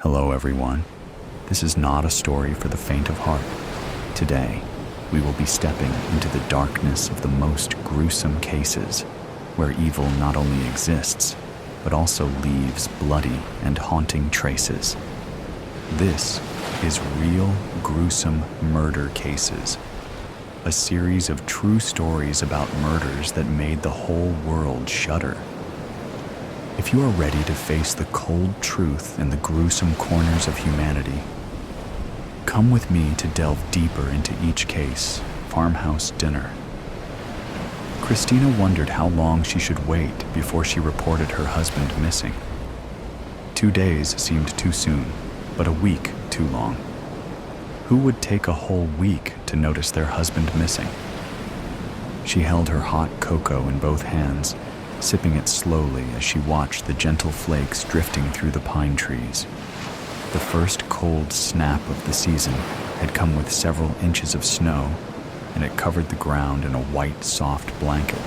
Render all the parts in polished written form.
Hello everyone. This is not a story for the faint of heart. Today, we will be stepping into the darkness of the most gruesome cases, where evil not only exists, but also leaves bloody and haunting traces. This is Real Gruesome Murder Cases, a series of true stories about murders that made the whole world shudder. If you are ready to face the cold truth in the gruesome corners of humanity, come with me to delve deeper into each case. Farmhouse dinner. Christina wondered how long she should wait before she reported her husband missing. 2 days seemed too soon, but a week too long. Who would take a whole week to notice their husband missing? She held her hot cocoa in both hands, sipping it slowly as she watched the gentle flakes drifting through the pine trees. The first cold snap of the season had come with several inches of snow, and it covered the ground in a white, soft blanket.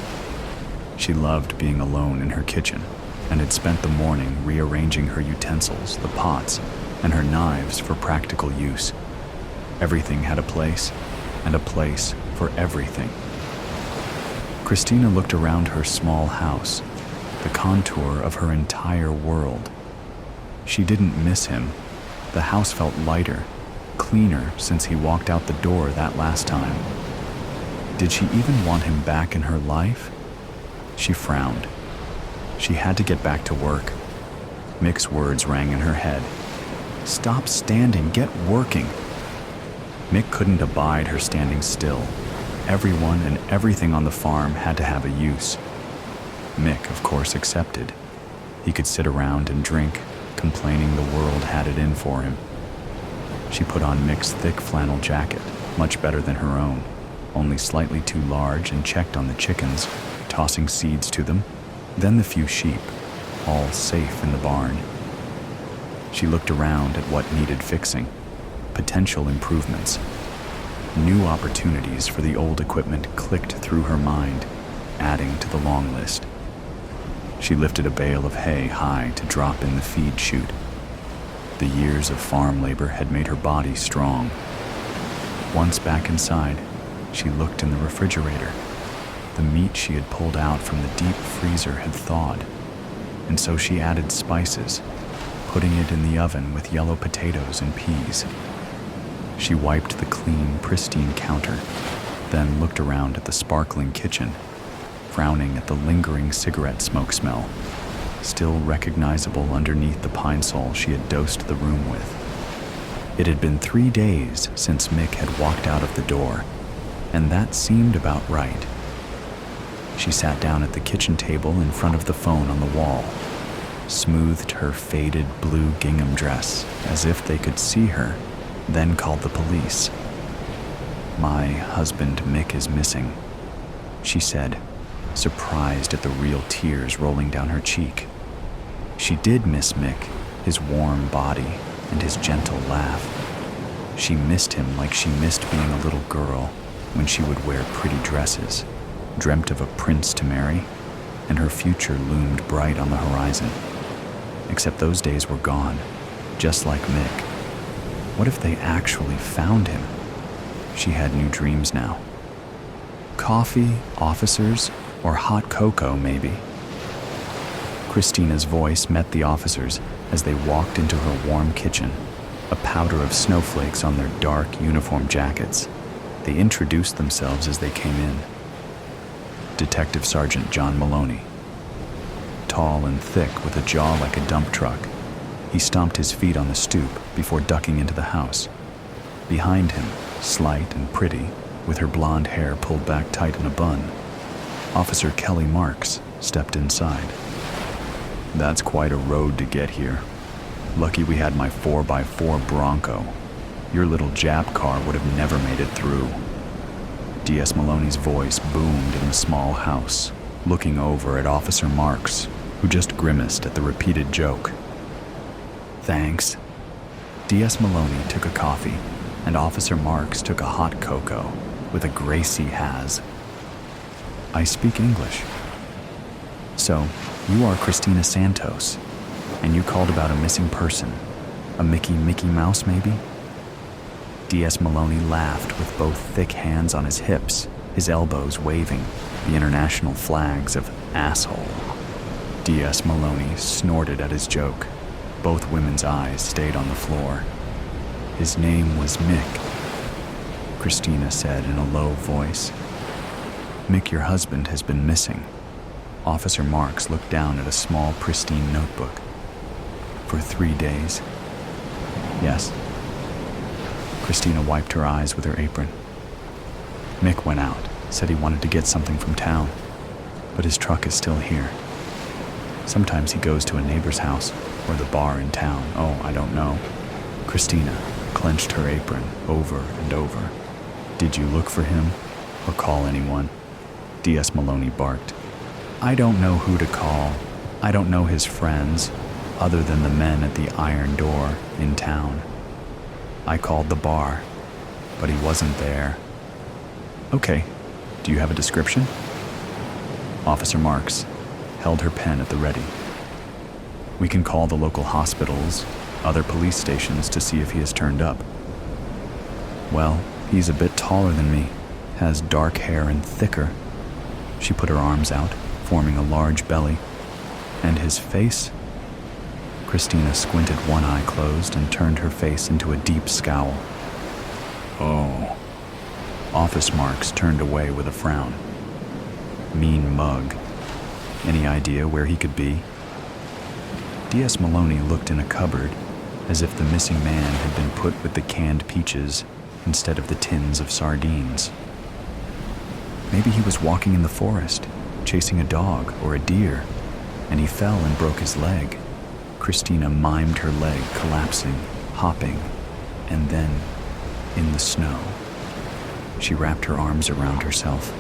She loved being alone in her kitchen, and had spent the morning rearranging her utensils, the pots, and her knives for practical use. Everything had a place, and a place for everything. Christina looked around her small house, the contour of her entire world. She didn't miss him. The house felt lighter, cleaner since he walked out the door that last time. Did she even want him back in her life? She frowned. She had to get back to work. Mick's words rang in her head. "Stop standing, get working." Mick couldn't abide her standing still. Everyone and everything on the farm had to have a use. Mick, of course, accepted. He could sit around and drink, complaining the world had it in for him. She put on Mick's thick flannel jacket, much better than her own, only slightly too large, and checked on the chickens, tossing seeds to them, then the few sheep, all safe in the barn. She looked around at what needed fixing, potential improvements. New opportunities for the old equipment clicked through her mind, adding to the long list. She lifted a bale of hay high to drop in the feed chute. The years of farm labor had made her body strong. Once back inside, she looked in the refrigerator. The meat she had pulled out from the deep freezer had thawed, and so she added spices, putting it in the oven with yellow potatoes and peas. She wiped the clean, pristine counter, then looked around at the sparkling kitchen, frowning at the lingering cigarette smoke smell, still recognizable underneath the pine sol she had dosed the room with. It had been 3 days since Mick had walked out of the door, and that seemed about right. She sat down at the kitchen table in front of the phone on the wall, smoothed her faded blue gingham dress as if they could see her, then called the police. "My husband Mick is missing," she said, surprised at the real tears rolling down her cheek. She did miss Mick, his warm body and his gentle laugh. She missed him like she missed being a little girl when she would wear pretty dresses, dreamt of a prince to marry, and her future loomed bright on the horizon. Except those days were gone, just like Mick. What if they actually found him? She had new dreams now. Coffee, officers, or hot cocoa, maybe. Christina's voice met the officers as they walked into her warm kitchen, a powder of snowflakes on their dark uniform jackets. They introduced themselves as they came in. Detective Sergeant John Maloney. Tall and thick with a jaw like a dump truck, he stomped his feet on the stoop before ducking into the house. Behind him, slight and pretty, with her blonde hair pulled back tight in a bun, Officer Kelly Marks stepped inside. "That's quite a road to get here. Lucky we had my 4x4 Bronco. Your little Jap car would have never made it through." D.S. Maloney's voice boomed in the small house, looking over at Officer Marks, who just grimaced at the repeated joke. "Thanks." D.S. Maloney took a coffee, and Officer Marks took a hot cocoa with a Gracie has. "I speak English." "So, you are Christina Santos, and you called about a missing person. A Mickey Mouse, maybe? D.S. Maloney laughed with both thick hands on his hips, his elbows waving, the international flags of asshole. D.S. Maloney snorted at his joke. Both women's eyes stayed on the floor. His name was Mick, Christina said in a low voice. Mick, your husband, has been missing. Officer Marks looked down at a small, pristine notebook. For 3 days. Yes. Christina wiped her eyes with her apron. Mick went out, said he wanted to get something from town, but his truck is still here. Sometimes he goes to a neighbor's house or the bar in town. Oh, I don't know. Christina clenched her apron over and over. Did you look for him or call anyone? D.S. Maloney barked. I don't know who to call. I don't know his friends, other than the men at the Iron Door in town. I called the bar, but he wasn't there. Okay, do you have a description? Officer Marks held her pen at the ready. We can call the local hospitals, other police stations to see if he has turned up. Well, he's a bit taller than me, has dark hair and thicker. She put her arms out, forming a large belly. And his face? Christina squinted one eye closed and turned her face into a deep scowl. Oh. Officer Marks turned away with a frown. Mean mug. Any idea where he could be? D.S. Maloney looked in a cupboard, as if the missing man had been put with the canned peaches instead of the tins of sardines. Maybe he was walking in the forest, chasing a dog or a deer, and he fell and broke his leg. Christina mimed her leg collapsing, hopping, and then in the snow. She wrapped her arms around herself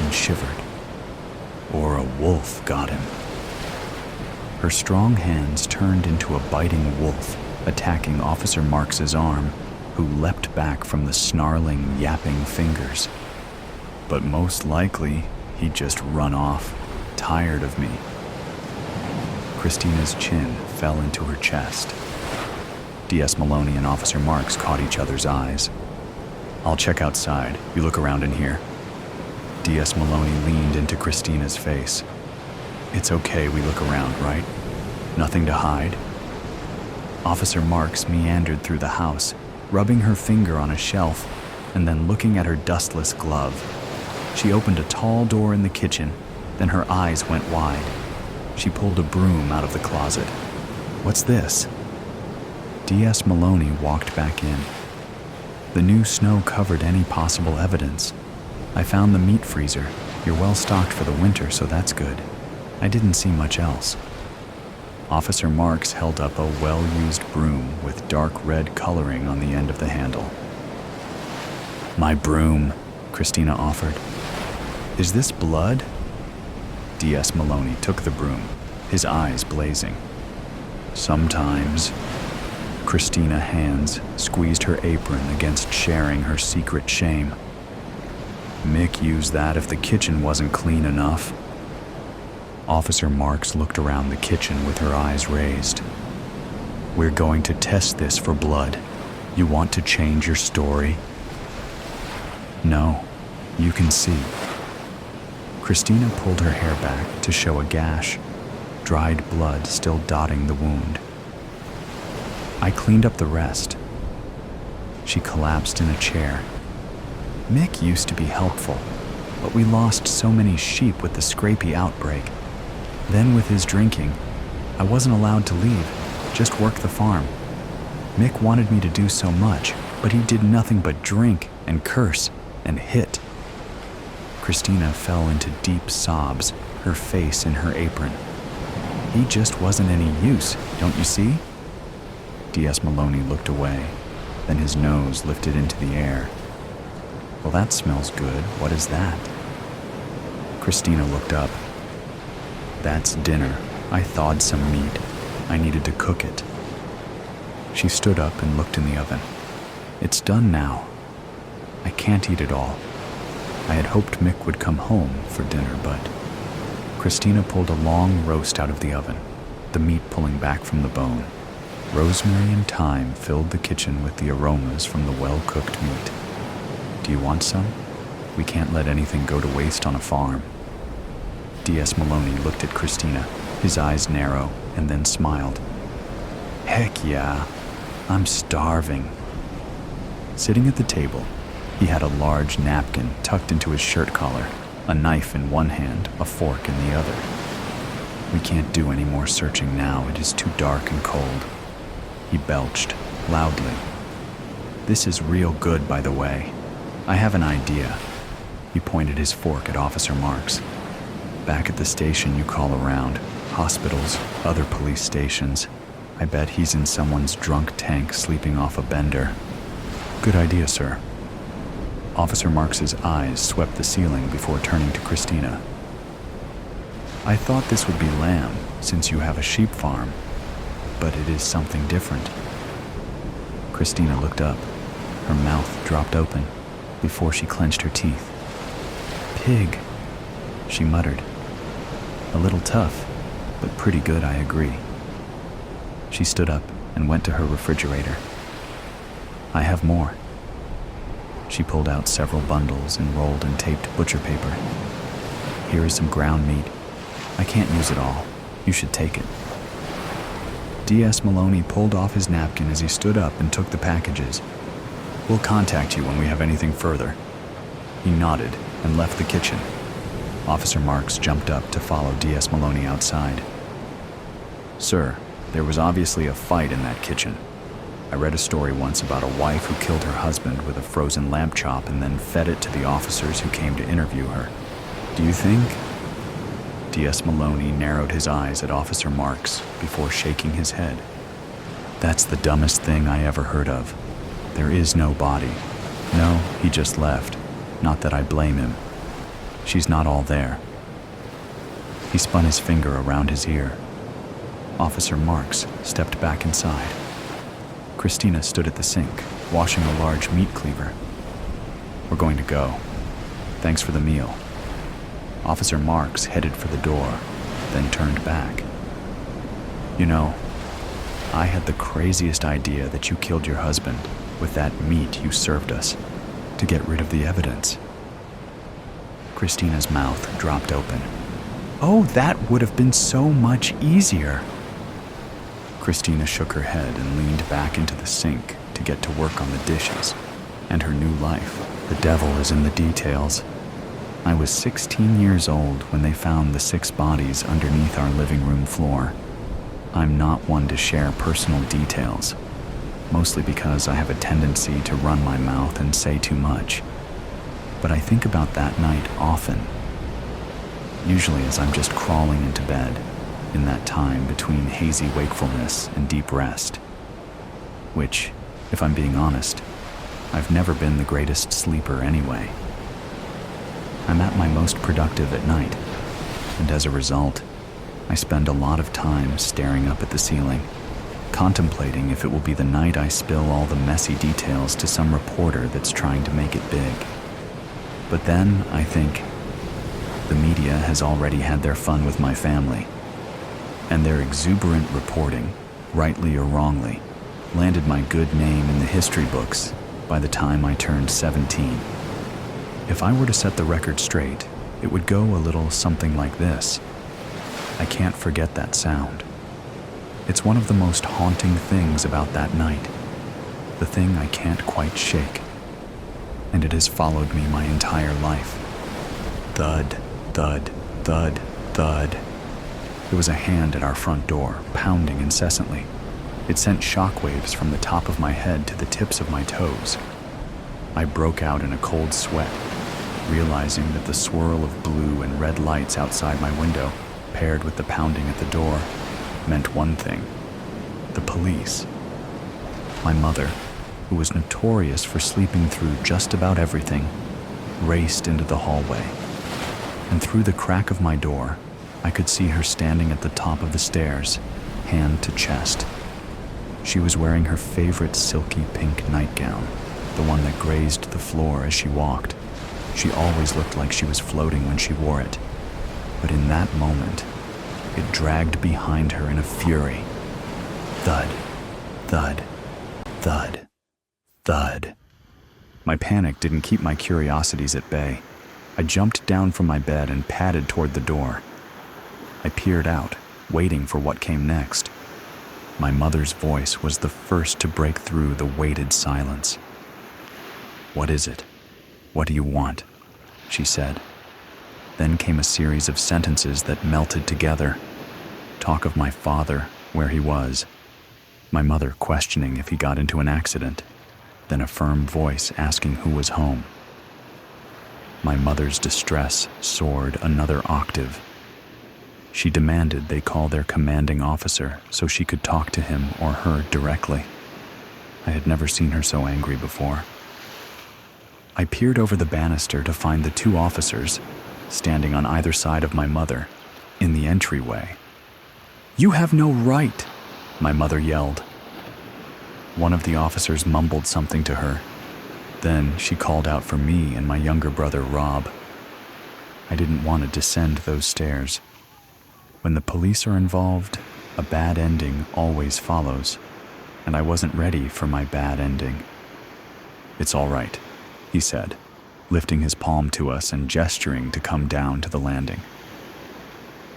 and shivered. Or a wolf got him. Her strong hands turned into a biting wolf, attacking Officer Marks's arm, who leapt back from the snarling, yapping fingers. But most likely, he'd just run off, tired of me. Christina's chin fell into her chest. D.S. Maloney and Officer Marks caught each other's eyes. I'll check outside. You look around in here. D.S. Maloney leaned into Christina's face. It's okay we look around, right? Nothing to hide. Officer Marks meandered through the house, rubbing her finger on a shelf and then looking at her dustless glove. She opened a tall door in the kitchen, then her eyes went wide. She pulled a broom out of the closet. What's this? D.S. Maloney walked back in. The new snow covered any possible evidence. I found the meat freezer. You're well stocked for the winter, so that's good. I didn't see much else. Officer Marks held up a well-used broom with dark red coloring on the end of the handle. My broom, Christina offered. Is this blood? D.S. Maloney took the broom, his eyes blazing. Sometimes. Christina's hands squeezed her apron against sharing her secret shame. Mick used that if the kitchen wasn't clean enough. Officer Marks looked around the kitchen with her eyes raised. We're going to test this for blood. You want to change your story? No, you can see. Christina pulled her hair back to show a gash, dried blood still dotting the wound. I cleaned up the rest. She collapsed in a chair. Mick used to be helpful, but we lost so many sheep with the scrapie outbreak. Then with his drinking, I wasn't allowed to leave, just work the farm. Mick wanted me to do so much, but he did nothing but drink and curse and hit. Christina fell into deep sobs, her face in her apron. He just wasn't any use, don't you see? D.S. Maloney looked away, then his nose lifted into the air. Well, that smells good. What is that? Christina looked up. That's dinner. I thawed some meat. I needed to cook it. She stood up and looked in the oven. It's done now. I can't eat it all. I had hoped Mick would come home for dinner, but... Christina pulled a long roast out of the oven, the meat pulling back from the bone. Rosemary and thyme filled the kitchen with the aromas from the well-cooked meat. Do you want some? We can't let anything go to waste on a farm. D.S. Maloney looked at Christina, his eyes narrow, and then smiled. Heck yeah, I'm starving. Sitting at the table, he had a large napkin tucked into his shirt collar, a knife in one hand, a fork in the other. We can't do any more searching now. It is too dark and cold. He belched, loudly. This is real good, by the way. I have an idea. He pointed his fork at Officer Marks. Back at the station you call around, hospitals, other police stations. I bet he's in someone's drunk tank sleeping off a bender. Good idea, sir. Officer Marks's eyes swept the ceiling before turning to Christina. I thought this would be lamb, since you have a sheep farm, but it is something different. Christina looked up. Her mouth dropped open before she clenched her teeth. Pig, she muttered. A little tough, but pretty good, I agree. She stood up and went to her refrigerator. I have more. She pulled out several bundles and rolled and taped butcher paper. Here is some ground meat. I can't use it all. You should take it. D.S. Maloney pulled off his napkin as he stood up and took the packages. We'll contact you when we have anything further. He nodded and left the kitchen. Officer Marks jumped up to follow D.S. Maloney outside. Sir, there was obviously a fight in that kitchen. I read a story once about a wife who killed her husband with a frozen lamb chop and then fed it to the officers who came to interview her. Do you think? D.S. Maloney narrowed his eyes at Officer Marks before shaking his head. That's the dumbest thing I ever heard of. There is no body. No, he just left. Not that I blame him. She's not all there. He spun his finger around his ear. Officer Marks stepped back inside. Christina stood at the sink, washing a large meat cleaver. We're going to go. Thanks for the meal. Officer Marks headed for the door, then turned back. You know, I had the craziest idea that you killed your husband with that meat you served us to get rid of the evidence. Christina's mouth dropped open. Oh, that would have been so much easier. Christina shook her head and leaned back into the sink to get to work on the dishes and her new life. The devil is in the details. I was 16 years old when they found the 6 bodies underneath our living room floor. I'm not one to share personal details, mostly because I have a tendency to run my mouth and say too much. But I think about that night often, usually as I'm just crawling into bed, in that time between hazy wakefulness and deep rest, which, if I'm being honest, I've never been the greatest sleeper anyway. I'm at my most productive at night, and as a result, I spend a lot of time staring up at the ceiling, contemplating if it will be the night I spill all the messy details to some reporter that's trying to make it big. But then I think, the media has already had their fun with my family, and their exuberant reporting, rightly or wrongly, landed my good name in the history books by the time I turned 17. If I were to set the record straight, it would go a little something like this. I can't forget that sound. It's one of the most haunting things about that night, the thing I can't quite shake, and it has followed me my entire life. Thud, thud, thud, thud. There was a hand at our front door, pounding incessantly. It sent shockwaves from the top of my head to the tips of my toes. I broke out in a cold sweat, realizing that the swirl of blue and red lights outside my window, paired with the pounding at the door, meant one thing: the police. My mother, who was notorious for sleeping through just about everything, raced into the hallway, and through the crack of my door, I could see her standing at the top of the stairs, hand to chest. She was wearing her favorite silky pink nightgown, the one that grazed the floor as she walked. She always looked like she was floating when she wore it, but in that moment, it dragged behind her in a fury. Thud, Thud, thud, thud. My panic didn't keep my curiosities at bay. I jumped down from my bed and padded toward the door. I peered out, waiting for what came next. My mother's voice was the first to break through the weighted silence. "What is it? What do you want?" she said. Then came a series of sentences that melted together. Talk of my father, where he was. My mother questioning if he got into an accident. Then a firm voice asking who was home. My mother's distress soared another octave. She demanded they call their commanding officer so she could talk to him or her directly. I had never seen her so angry before. I peered over the banister to find the two officers, standing on either side of my mother, in the entryway. "You have no right," my mother yelled. One of the officers mumbled something to her. Then she called out for me and my younger brother, Rob. I didn't want to descend those stairs. When the police are involved, a bad ending always follows, and I wasn't ready for my bad ending. "It's all right," he said, lifting his palm to us and gesturing to come down to the landing.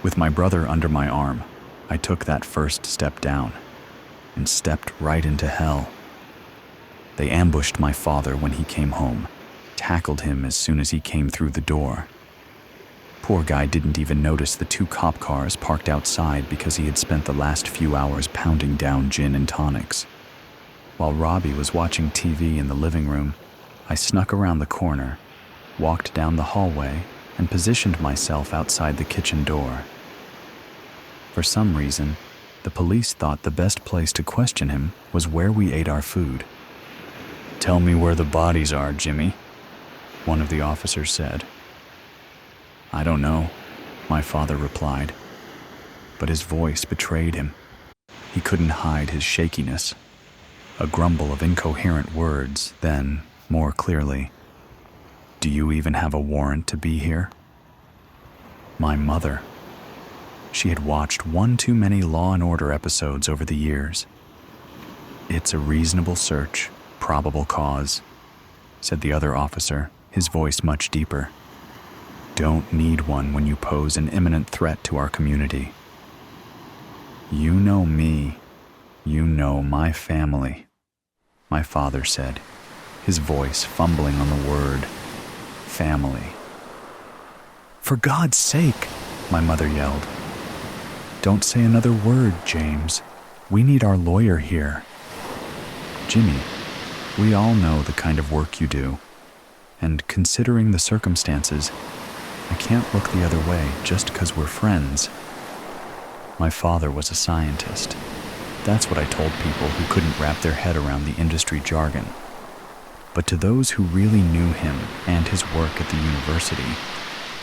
With my brother under my arm, I took that first step down and stepped right into hell. They ambushed my father when he came home, tackled him as soon as he came through the door. Poor guy didn't even notice the two cop cars parked outside because he had spent the last few hours pounding down gin and tonics. While Robbie was watching TV in the living room, I snuck around the corner, walked down the hallway, and positioned myself outside the kitchen door. For some reason, the police thought the best place to question him was where we ate our food. "Tell me where the bodies are, Jimmy," one of the officers said. "I don't know," my father replied, but his voice betrayed him. He couldn't hide his shakiness. A grumble of incoherent words, then, more clearly, "Do you even have a warrant to be here?" My mother. She had watched one too many Law and Order episodes over the years. "It's a reasonable search, probable cause," said the other officer, his voice much deeper. "Don't need one when you pose an imminent threat to our community. You know me. You know my family," my father said, his voice fumbling on the word, family. "For God's sake," my mother yelled. "Don't say another word, James. We need our lawyer here." "Jimmy, we all know the kind of work you do, and considering the circumstances, I can't look the other way just 'cause we're friends." My father was a scientist. That's what I told people who couldn't wrap their head around the industry jargon. But to those who really knew him and his work at the university,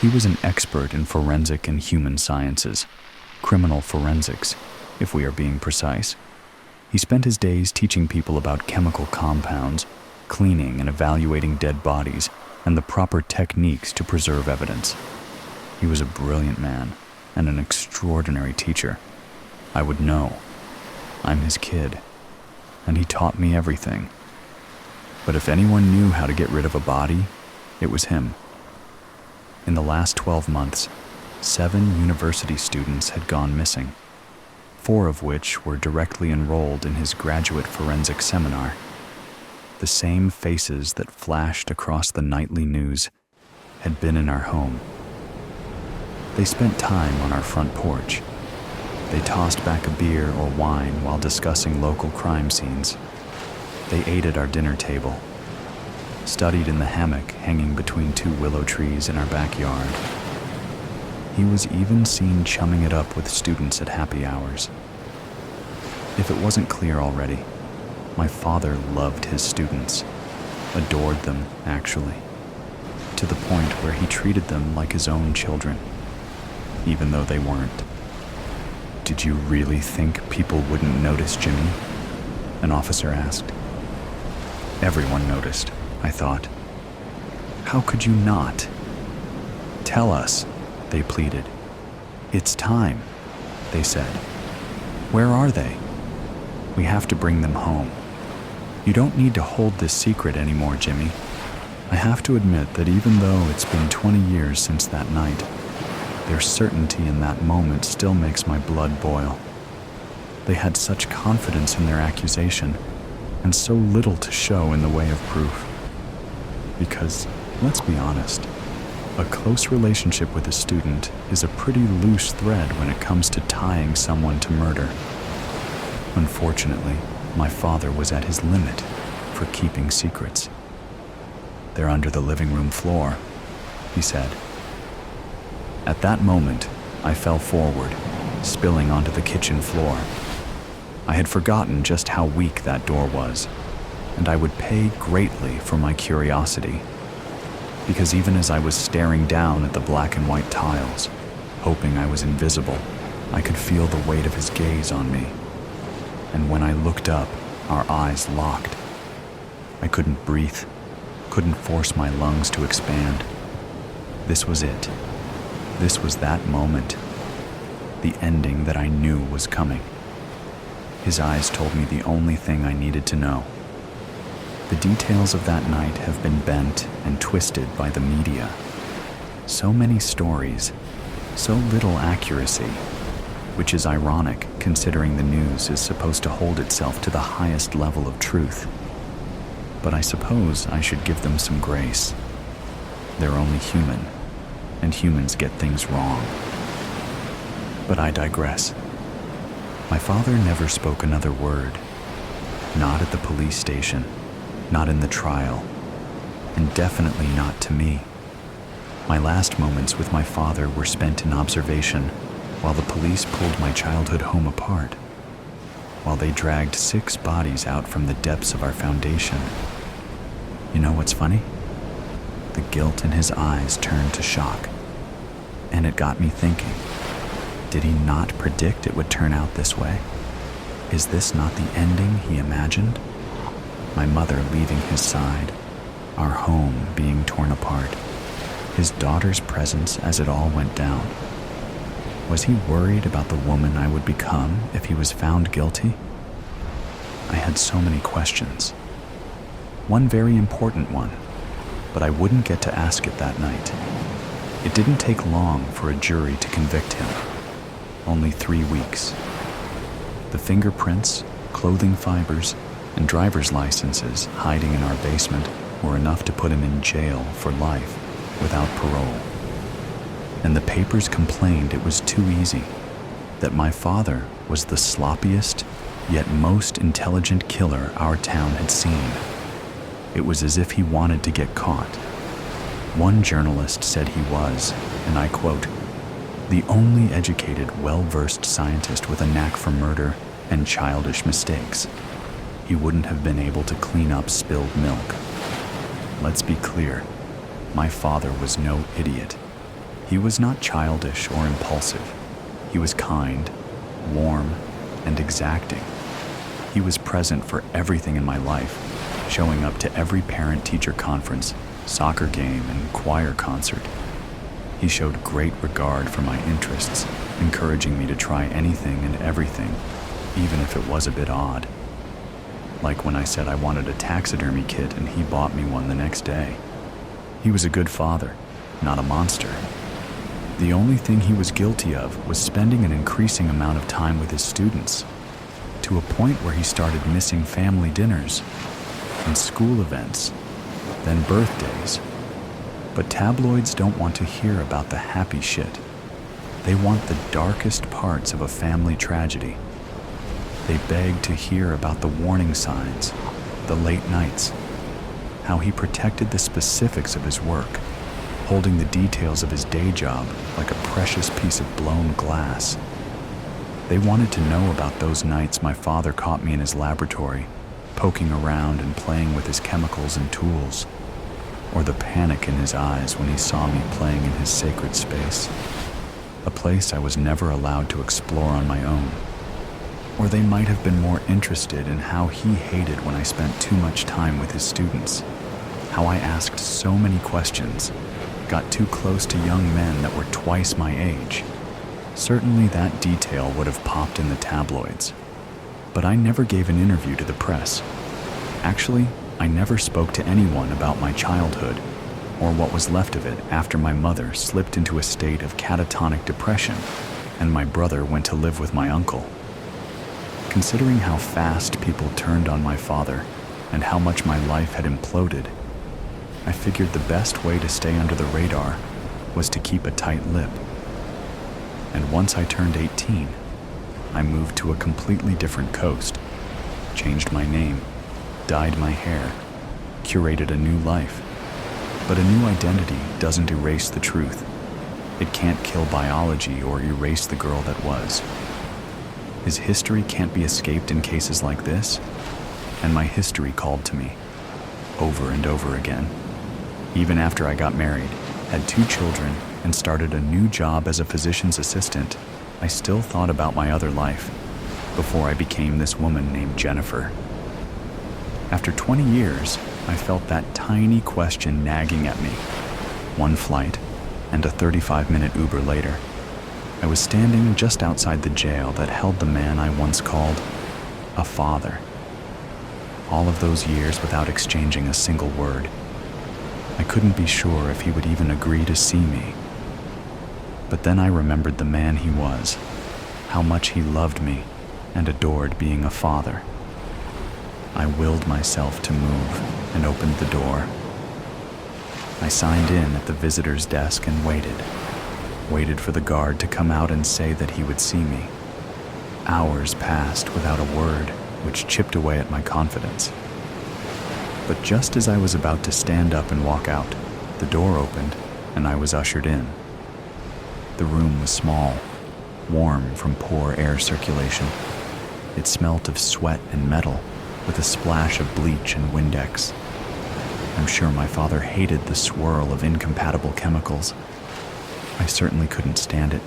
he was an expert in forensic and human sciences, criminal forensics, if we are being precise. He spent his days teaching people about chemical compounds, cleaning and evaluating dead bodies, and the proper techniques to preserve evidence. He was a brilliant man and an extraordinary teacher. I would know. I'm his kid, and he taught me everything. But if anyone knew how to get rid of a body, it was him. In the last 12 months, 7 university students had gone missing, 4 of which were directly enrolled in his graduate forensic seminar. The same faces that flashed across the nightly news had been in our home. They spent time on our front porch. They tossed back a beer or wine while discussing local crime scenes. They ate at our dinner table, studied in the hammock hanging between 2 willow trees in our backyard. He was even seen chumming it up with students at happy hours. If it wasn't clear already, my father loved his students, adored them, actually, to the point where he treated them like his own children, even though they weren't. "Did you really think people wouldn't notice, Jimmy?" an officer asked. Everyone noticed, I thought. How could you not? "Tell us," they pleaded. "It's time," they said. "Where are they?" We have to bring them home. You don't need to hold this secret anymore, Jimmy. I have to admit that even though it's been 20 years since that night, their certainty in that moment still makes my blood boil. They had such confidence in their accusation and so little to show in the way of proof. Because, let's be honest, a close relationship with a student is a pretty loose thread when it comes to tying someone to murder. Unfortunately, my father was at his limit for keeping secrets. "They're under the living room floor," he said. At that moment, I fell forward, spilling onto the kitchen floor. I had forgotten just how weak that door was, and I would pay greatly for my curiosity. Because even as I was staring down at the black and white tiles, hoping I was invisible, I could feel the weight of his gaze on me. And when I looked up, our eyes locked. I couldn't breathe, couldn't force my lungs to expand. This was it. This was that moment. The ending that I knew was coming. His eyes told me the only thing I needed to know. The details of that night have been bent and twisted by the media. So many stories, so little accuracy, which is ironic considering the news is supposed to hold itself to the highest level of truth. But I suppose I should give them some grace. They're only human, and humans get things wrong. But I digress. My father never spoke another word. Not at the police station, not in the trial, and definitely not to me. My last moments with my father were spent in observation while the police pulled my childhood home apart, while they dragged 6 bodies out from the depths of our foundation. You know what's funny? The guilt in his eyes turned to shock, and it got me thinking, did he not predict it would turn out this way? Is this not the ending he imagined? My mother leaving his side, our home being torn apart, his daughter's presence as it all went down. Was he worried about the woman I would become if he was found guilty? I had so many questions. One very important one, but I wouldn't get to ask it that night. It didn't take long for a jury to convict him. Only 3 weeks. The fingerprints, clothing fibers, and driver's licenses hiding in our basement were enough to put him in jail for life without parole. And the papers complained it was too easy, that my father was the sloppiest yet most intelligent killer our town had seen. It was as if he wanted to get caught. One journalist said he was, and I quote, "the only educated, well-versed scientist with a knack for murder and childish mistakes. He wouldn't have been able to clean up spilled milk." Let's be clear, my father was no idiot. He was not childish or impulsive. He was kind, warm, and exacting. He was present for everything in my life, showing up to every parent-teacher conference, soccer game, and choir concert. He showed great regard for my interests, encouraging me to try anything and everything, even if it was a bit odd. Like when I said I wanted a taxidermy kit and he bought me one the next day. He was a good father, not a monster. The only thing he was guilty of was spending an increasing amount of time with his students, to a point where he started missing family dinners and school events, then birthdays. But tabloids don't want to hear about the happy shit. They want the darkest parts of a family tragedy. They beg to hear about the warning signs, the late nights, how he protected the specifics of his work, holding the details of his day job like a precious piece of blown glass. They wanted to know about those nights my father caught me in his laboratory, poking around and playing with his chemicals and tools, or the panic in his eyes when he saw me playing in his sacred space, a place I was never allowed to explore on my own. Or they might have been more interested in how he hated when I spent too much time with his students, how I asked so many questions, got too close to young men that were twice my age. Certainly that detail would have popped in the tabloids. But I never gave an interview to the press. Actually, I never spoke to anyone about my childhood, or what was left of it after my mother slipped into a state of catatonic depression and my brother went to live with my uncle. Considering how fast people turned on my father and how much my life had imploded, I figured the best way to stay under the radar was to keep a tight lip. And once I turned 18, I moved to a completely different coast, changed my name, dyed my hair, curated a new life. But a new identity doesn't erase the truth. It can't kill biology or erase the girl that was. His history can't be escaped in cases like this, and my history called to me, over and over again. Even after I got married, had 2 children, and started a new job as a physician's assistant, I still thought about my other life, before I became this woman named Jennifer. After 20 years, I felt that tiny question nagging at me. One flight, and a 35-minute Uber later, I was standing just outside the jail that held the man I once called a father. All of those years without exchanging a single word. I couldn't be sure if he would even agree to see me. But then I remembered the man he was, how much he loved me and adored being a father. I willed myself to move and opened the door. I signed in at the visitor's desk and waited for the guard to come out and say that he would see me. Hours passed without a word, which chipped away at my confidence. But just as I was about to stand up and walk out, the door opened and I was ushered in. The room was small, warm from poor air circulation. It smelt of sweat and metal, with a splash of bleach and Windex. I'm sure my father hated the swirl of incompatible chemicals. I certainly couldn't stand it,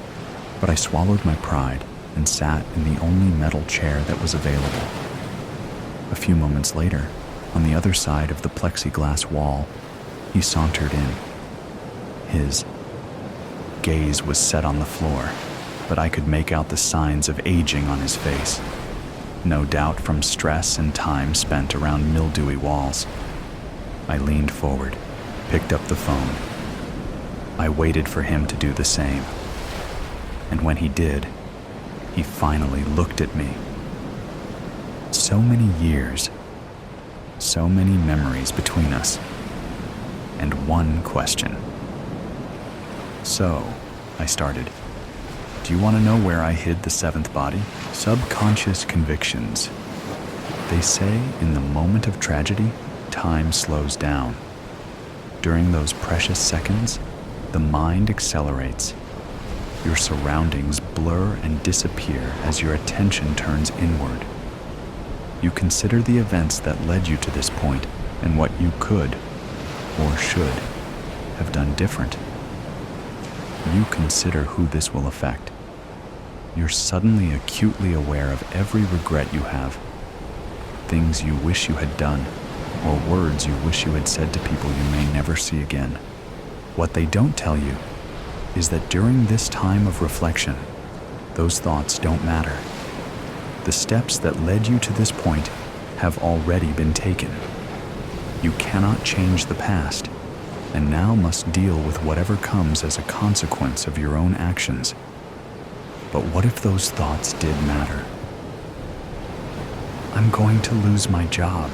but I swallowed my pride and sat in the only metal chair that was available. A few moments later, on the other side of the plexiglass wall, he sauntered in. His gaze was set on the floor, but I could make out the signs of aging on his face. No doubt from stress and time spent around mildewy walls. I leaned forward, picked up the phone. I waited for him to do the same. And when he did, he finally looked at me. So many years, so many memories between us, and one question. So, I started. Do you want to know where I hid the 7th body? Subconscious convictions. They say in the moment of tragedy, time slows down. During those precious seconds, the mind accelerates. Your surroundings blur and disappear as your attention turns inward. You consider the events that led you to this point and what you could, or should, have done different. You consider who this will affect. You're suddenly acutely aware of every regret you have, things you wish you had done, or words you wish you had said to people you may never see again. What they don't tell you is that during this time of reflection, those thoughts don't matter. The steps that led you to this point have already been taken. You cannot change the past, and now must deal with whatever comes as a consequence of your own actions. But what if those thoughts did matter? I'm going to lose my job.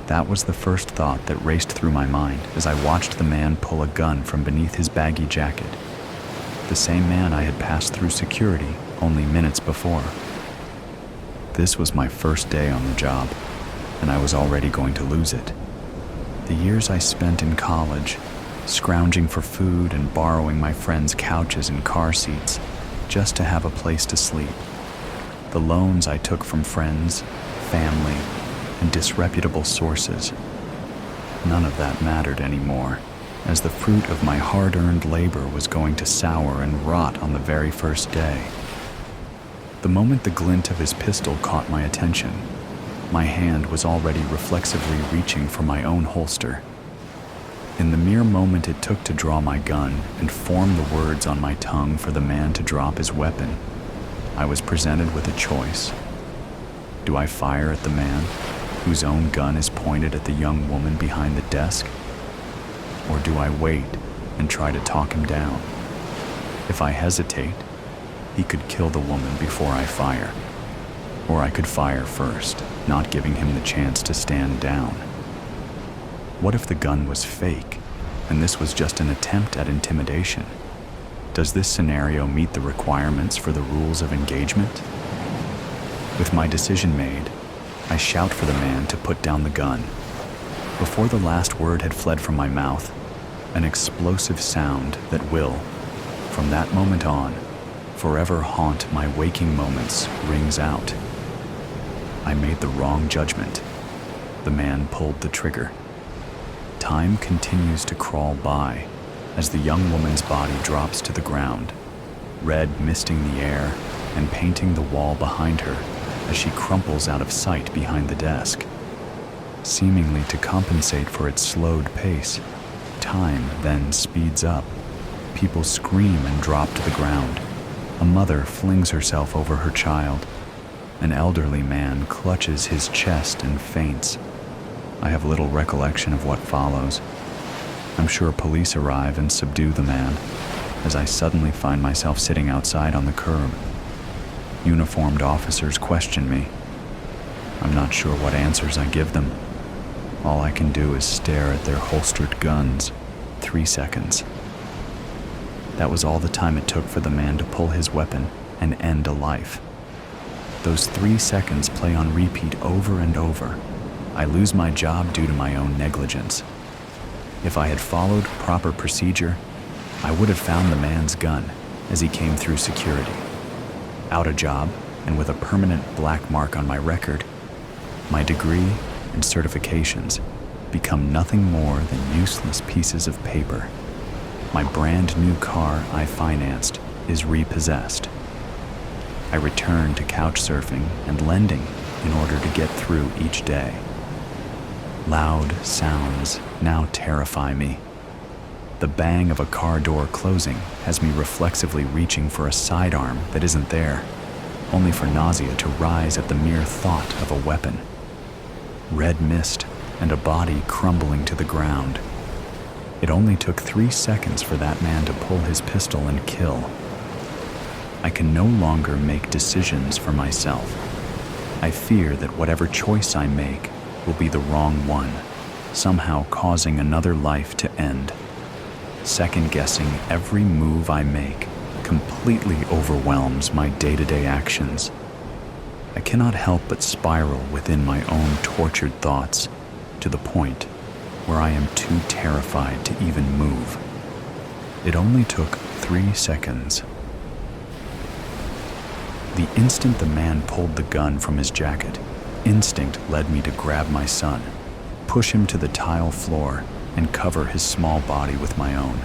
That was the first thought that raced through my mind as I watched the man pull a gun from beneath his baggy jacket. The same man I had passed through security only minutes before. This was my first day on the job, and I was already going to lose it. The years I spent in college, scrounging for food and borrowing my friends' couches and car seats just to have a place to sleep. The loans I took from friends, family, and disreputable sources. None of that mattered anymore, as the fruit of my hard-earned labor was going to sour and rot on the very first day. The moment the glint of his pistol caught my attention, my hand was already reflexively reaching for my own holster. In the mere moment it took to draw my gun and form the words on my tongue for the man to drop his weapon, I was presented with a choice: Do I fire at the man whose own gun is pointed at the young woman behind the desk? Or do I wait and try to talk him down? If I hesitate, he could kill the woman before I fire. Or I could fire first, not giving him the chance to stand down. What if the gun was fake, and this was just an attempt at intimidation? Does this scenario meet the requirements for the rules of engagement? With my decision made, I shout for the man to put down the gun. Before the last word had fled from my mouth, an explosive sound that will, from that moment on, forever haunt my waking moments rings out. I made the wrong judgment. The man pulled the trigger. Time continues to crawl by as the young woman's body drops to the ground, red misting the air and painting the wall behind her as she crumples out of sight behind the desk. Seemingly to compensate for its slowed pace, time then speeds up. People scream and drop to the ground. A mother flings herself over her child. An elderly man clutches his chest and faints. I have little recollection of what follows. I'm sure police arrive and subdue the man, as I suddenly find myself sitting outside on the curb. Uniformed officers question me. I'm not sure what answers I give them. All I can do is stare at their holstered guns. 3 seconds. That was all the time it took for the man to pull his weapon and end a life. Those 3 seconds play on repeat over and over. I lose my job due to my own negligence. If I had followed proper procedure, I would have found the man's gun as he came through security. Out a job and with a permanent black mark on my record, my degree and certifications become nothing more than useless pieces of paper. My brand new car I financed is repossessed. I return to couch surfing and lending in order to get through each day. Loud sounds now terrify me. The bang of a car door closing has me reflexively reaching for a sidearm that isn't there, only for nausea to rise at the mere thought of a weapon. Red mist and a body crumbling to the ground. It only took 3 seconds for that man to pull his pistol and kill. I can no longer make decisions for myself. I fear that whatever choice I make will be the wrong one, somehow causing another life to end. Second-guessing every move I make completely overwhelms my day-to-day actions. I cannot help but spiral within my own tortured thoughts to the point where I am too terrified to even move. It only took 3 seconds. The instant the man pulled the gun from his jacket, instinct led me to grab my son, push him to the tile floor, and cover his small body with my own.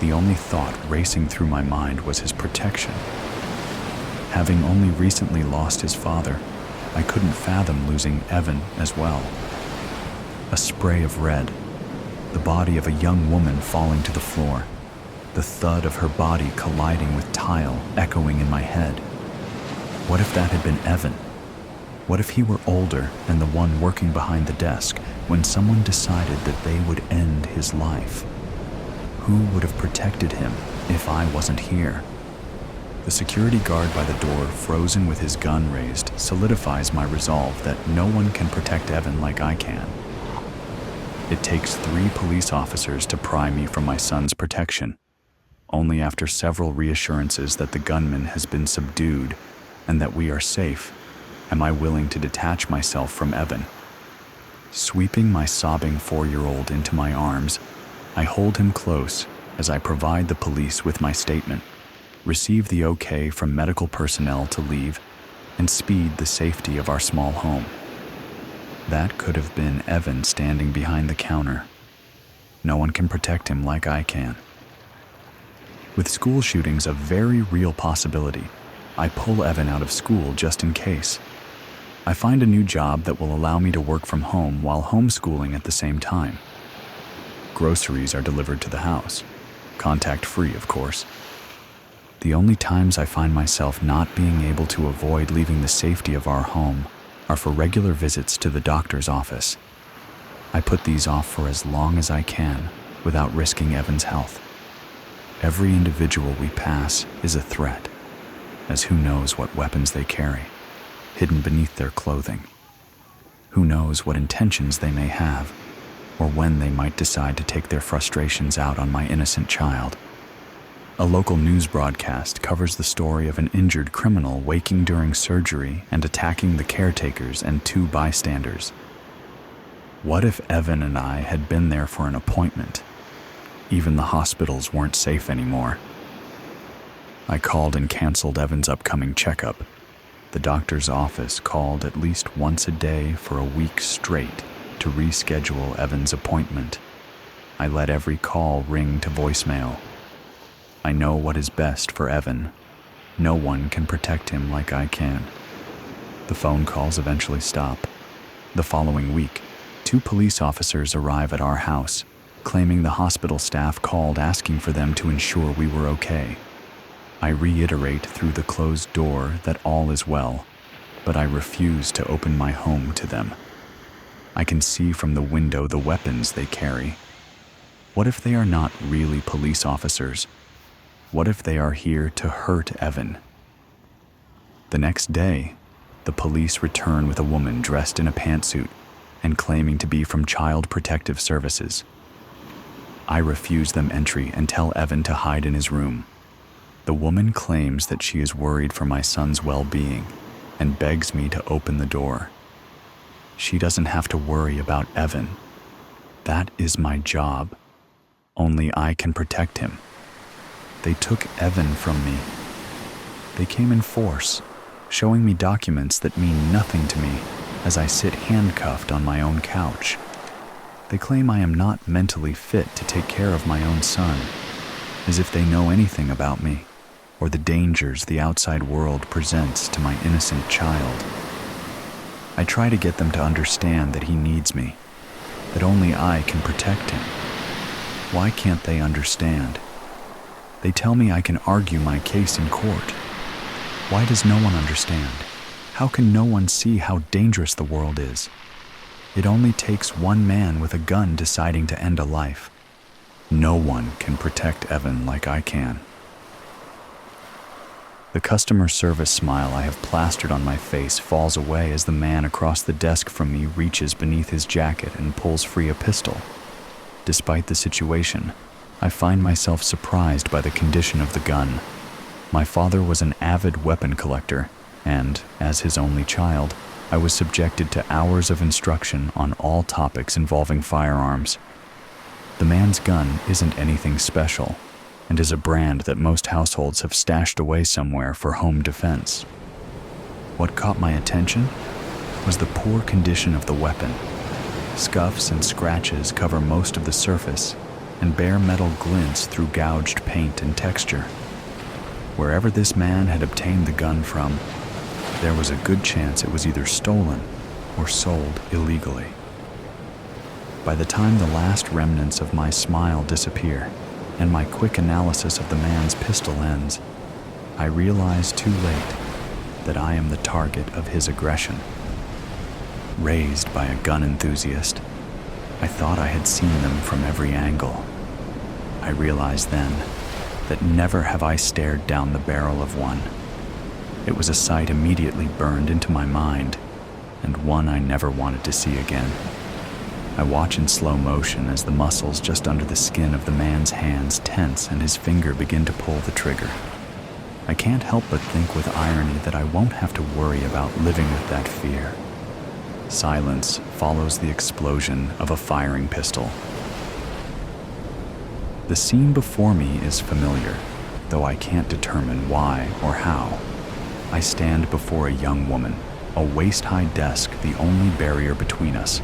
The only thought racing through my mind was his protection. Having only recently lost his father, I couldn't fathom losing Evan as well. A spray of red, the body of a young woman falling to the floor, the thud of her body colliding with tile echoing in my head. What if that had been Evan? What if he were older and the one working behind the desk when someone decided that they would end his life? Who would have protected him if I wasn't here? The security guard by the door, frozen with his gun raised, solidifies my resolve that no one can protect Evan like I can. It takes 3 police officers to pry me from my son's protection. Only after several reassurances that the gunman has been subdued and that we are safe am I willing to detach myself from Evan. Sweeping my sobbing 4-year-old into my arms, I hold him close as I provide the police with my statement, receive the okay from medical personnel to leave, and speed the safety of our small home. That could have been Evan standing behind the counter. No one can protect him like I can. With school shootings a very real possibility, I pull Evan out of school just in case. I find a new job that will allow me to work from home while homeschooling at the same time. Groceries are delivered to the house, contact-free, of course. The only times I find myself not being able to avoid leaving the safety of our home are for regular visits to the doctor's office. I put these off for as long as I can without risking Evan's health. Every individual we pass is a threat, as who knows what weapons they carry, hidden beneath their clothing. Who knows what intentions they may have, or when they might decide to take their frustrations out on my innocent child. A local news broadcast covers the story of an injured criminal waking during surgery and attacking the caretakers and 2 bystanders. What if Evan and I had been there for an appointment? Even the hospitals weren't safe anymore. I called and canceled Evan's upcoming checkup. The doctor's office called at least once a day for a week straight to reschedule Evan's appointment. I let every call ring to voicemail. I know what is best for Evan. No one can protect him like I can. The phone calls eventually stop. The following week, 2 police officers arrive at our house, claiming the hospital staff called asking for them to ensure we were okay. I reiterate through the closed door that all is well, but I refuse to open my home to them. I can see from the window the weapons they carry. What if they are not really police officers? What if they are here to hurt Evan? The next day, the police return with a woman dressed in a pantsuit and claiming to be from Child Protective Services. I refuse them entry and tell Evan to hide in his room. The woman claims that she is worried for my son's well-being and begs me to open the door. She doesn't have to worry about Evan. That is my job. Only I can protect him. They took Evan from me. They came in force, showing me documents that mean nothing to me as I sit handcuffed on my own couch. They claim I am not mentally fit to take care of my own son, as if they know anything about me or the dangers the outside world presents to my innocent child. I try to get them to understand that he needs me, that only I can protect him. Why can't they understand? They tell me I can argue my case in court. Why does no one understand? How can no one see how dangerous the world is? It only takes one man with a gun deciding to end a life. No one can protect Evan like I can. The customer service smile I have plastered on my face falls away as the man across the desk from me reaches beneath his jacket and pulls free a pistol. Despite the situation, I find myself surprised by the condition of the gun. My father was an avid weapon collector, and, as his only child, I was subjected to hours of instruction on all topics involving firearms. The man's gun isn't anything special, and is a brand that most households have stashed away somewhere for home defense. What caught my attention was the poor condition of the weapon. Scuffs and scratches cover most of the surface, and bare metal glints through gouged paint and texture. Wherever this man had obtained the gun from, there was a good chance it was either stolen or sold illegally. By the time the last remnants of my smile disappear and my quick analysis of the man's pistol ends, I realize too late that I am the target of his aggression. Raised by a gun enthusiast, I thought I had seen them from every angle. I realized then that never have I stared down the barrel of one. It was a sight immediately burned into my mind, and one I never wanted to see again. I watch in slow motion as the muscles just under the skin of the man's hands tense and his finger begin to pull the trigger. I can't help but think with irony that I won't have to worry about living with that fear. Silence follows the explosion of a firing pistol. The scene before me is familiar, though I can't determine why or how. I stand before a young woman, a waist-high desk the only barrier between us.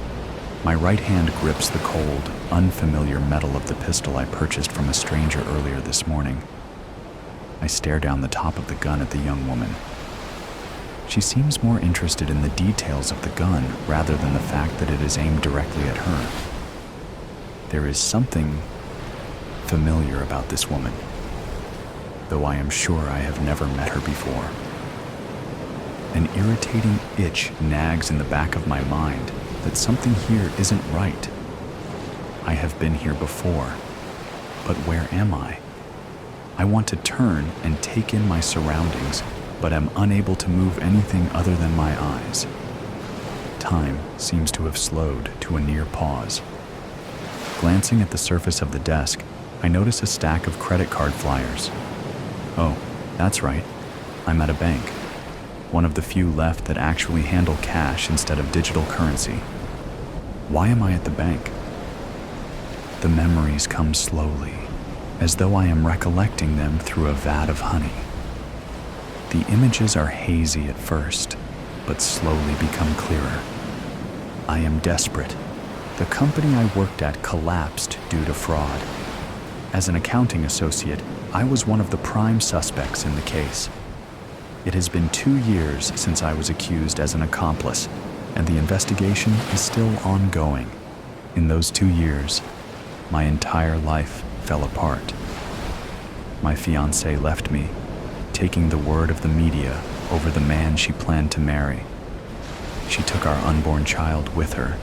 My right hand grips the cold, unfamiliar metal of the pistol I purchased from a stranger earlier this morning. I stare down the top of the gun at the young woman. She seems more interested in the details of the gun rather than the fact that it is aimed directly at her. There is something familiar about this woman, though I am sure I have never met her before. An irritating itch nags in the back of my mind that something here isn't right. I have been here before, but where am I? I want to turn and take in my surroundings, but am unable to move anything other than my eyes. Time seems to have slowed to a near pause. Glancing at the surface of the desk, I notice a stack of credit card flyers. Oh, that's right. I'm at a bank. One of the few left that actually handle cash instead of digital currency. Why am I at the bank? The memories come slowly, as though I am recollecting them through a vat of honey. The images are hazy at first, but slowly become clearer. I am desperate. The company I worked at collapsed due to fraud. As an accounting associate, I was one of the prime suspects in the case. It has been 2 years since I was accused as an accomplice, and the investigation is still ongoing. In those 2 years, my entire life fell apart. My fiancée left me, taking the word of the media over the man she planned to marry. She took our unborn child with her,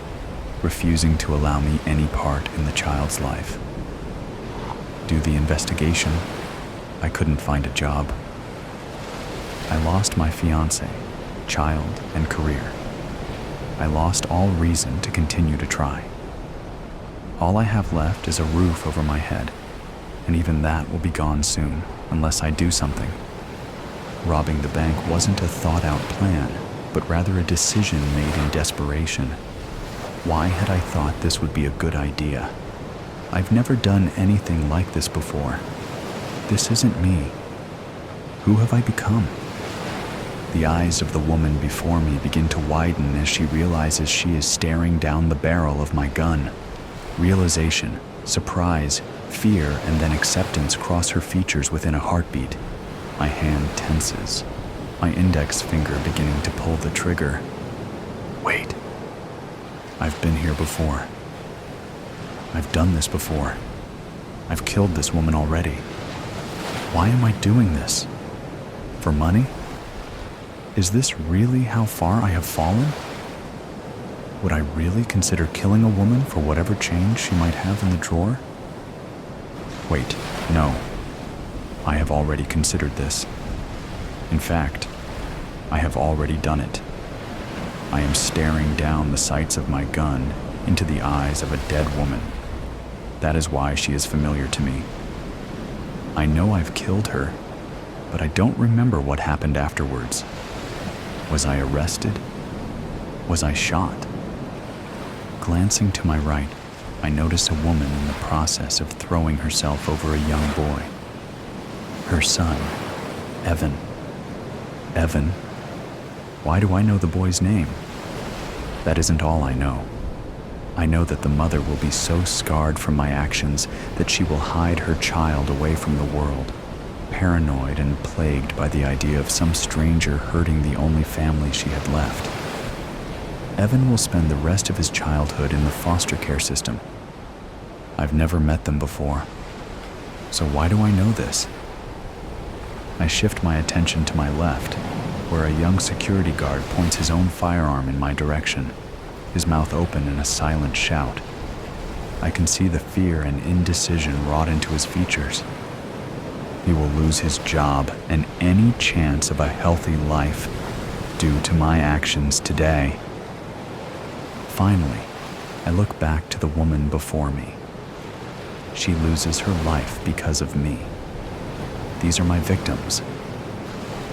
refusing to allow me any part in the child's life. Do the investigation, I couldn't find a job. I lost my fiancé, child, and career. I lost all reason to continue to try. All I have left is a roof over my head, and even that will be gone soon unless I do something. Robbing the bank wasn't a thought-out plan, but rather a decision made in desperation. Why had I thought this would be a good idea? I've never done anything like this before. This isn't me. Who have I become? The eyes of the woman before me begin to widen as she realizes she is staring down the barrel of my gun. Realization, surprise, fear, and then acceptance cross her features within a heartbeat. My hand tenses, my index finger beginning to pull the trigger. Wait. I've been here before. I've done this before. I've killed this woman already. Why am I doing this? For money? Is this really how far I have fallen? Would I really consider killing a woman for whatever change she might have in the drawer? Wait, no. I have already considered this. In fact, I have already done it. I am staring down the sights of my gun into the eyes of a dead woman. That is why she is familiar to me. I know I've killed her, but I don't remember what happened afterwards. Was I arrested? Was I shot? Glancing to my right, I notice a woman in the process of throwing herself over a young boy. Her son, Evan. Evan? Why do I know the boy's name? That isn't all I know. I know that the mother will be so scarred from my actions that she will hide her child away from the world, paranoid and plagued by the idea of some stranger hurting the only family she had left. Evan will spend the rest of his childhood in the foster care system. I've never met them before. So why do I know this? I shift my attention to my left, where a young security guard points his own firearm in my direction, his mouth open in a silent shout. I can see the fear and indecision wrought into his features. He will lose his job and any chance of a healthy life due to my actions today. Finally, I look back to the woman before me. She loses her life because of me. These are my victims.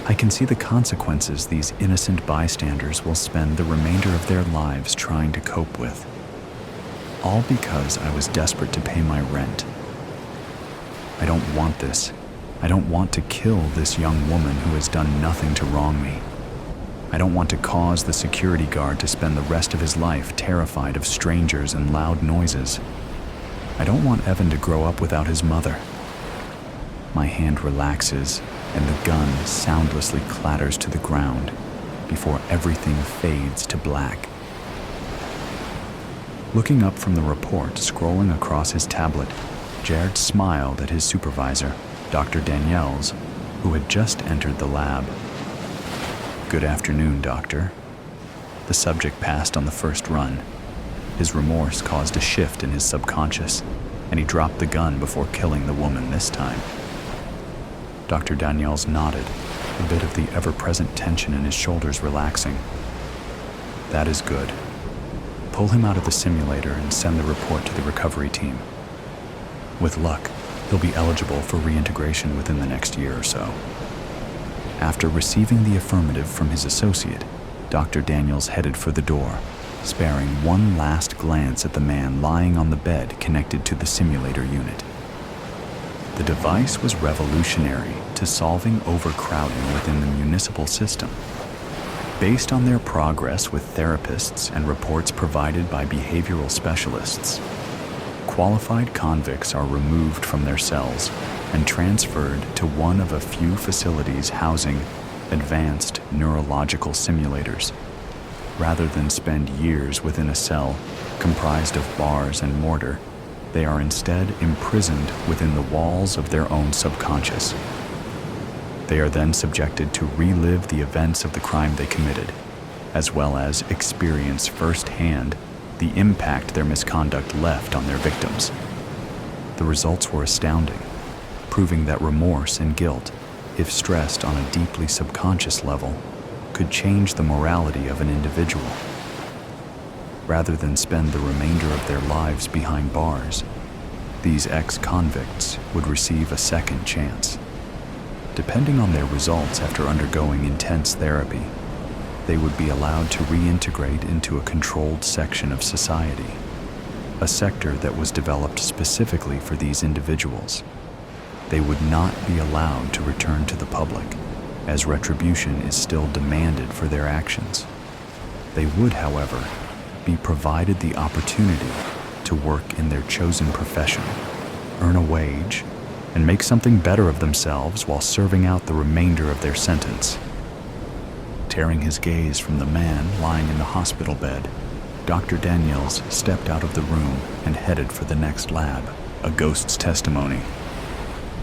I can see the consequences these innocent bystanders will spend the remainder of their lives trying to cope with. All because I was desperate to pay my rent. I don't want this. I don't want to kill this young woman who has done nothing to wrong me. I don't want to cause the security guard to spend the rest of his life terrified of strangers and loud noises. I don't want Evan to grow up without his mother. My hand relaxes, and the gun soundlessly clatters to the ground before everything fades to black. Looking up from the report scrolling across his tablet, Jared smiled at his supervisor, Dr. Daniels, who had just entered the lab. "Good afternoon, doctor," The subject passed on the first run. His remorse caused a shift in his subconscious, and he dropped the gun before killing the woman this time. Dr. Daniels nodded, a bit of the ever-present tension in his shoulders relaxing. That is good. Pull him out of the simulator and send the report to the recovery team. With luck, he'll be eligible for reintegration within the next year or so. After receiving the affirmative from his associate, Dr. Daniels headed for the door, sparing one last glance at the man lying on the bed connected to the simulator unit. The device was revolutionary to solving overcrowding within the municipal system. Based on their progress with therapists and reports provided by behavioral specialists, qualified convicts are removed from their cells and transferred to one of a few facilities housing advanced neurological simulators. Rather than spend years within a cell comprised of bars and mortar, they are instead imprisoned within the walls of their own subconscious. They are then subjected to relive the events of the crime they committed, as well as experience firsthand the impact their misconduct left on their victims. The results were astounding, proving that remorse and guilt, if stressed on a deeply subconscious level, could change the morality of an individual. Rather than spend the remainder of their lives behind bars, these ex-convicts would receive a second chance. Depending on their results after undergoing intense therapy, they would be allowed to reintegrate into a controlled section of society, a sector that was developed specifically for these individuals. They would not be allowed to return to the public, as retribution is still demanded for their actions. They would, however, be provided the opportunity to work in their chosen profession, earn a wage, and make something better of themselves while serving out the remainder of their sentence. Tearing his gaze from the man lying in the hospital bed, Dr. Daniels stepped out of the room and headed for the next lab, a ghost's testimony.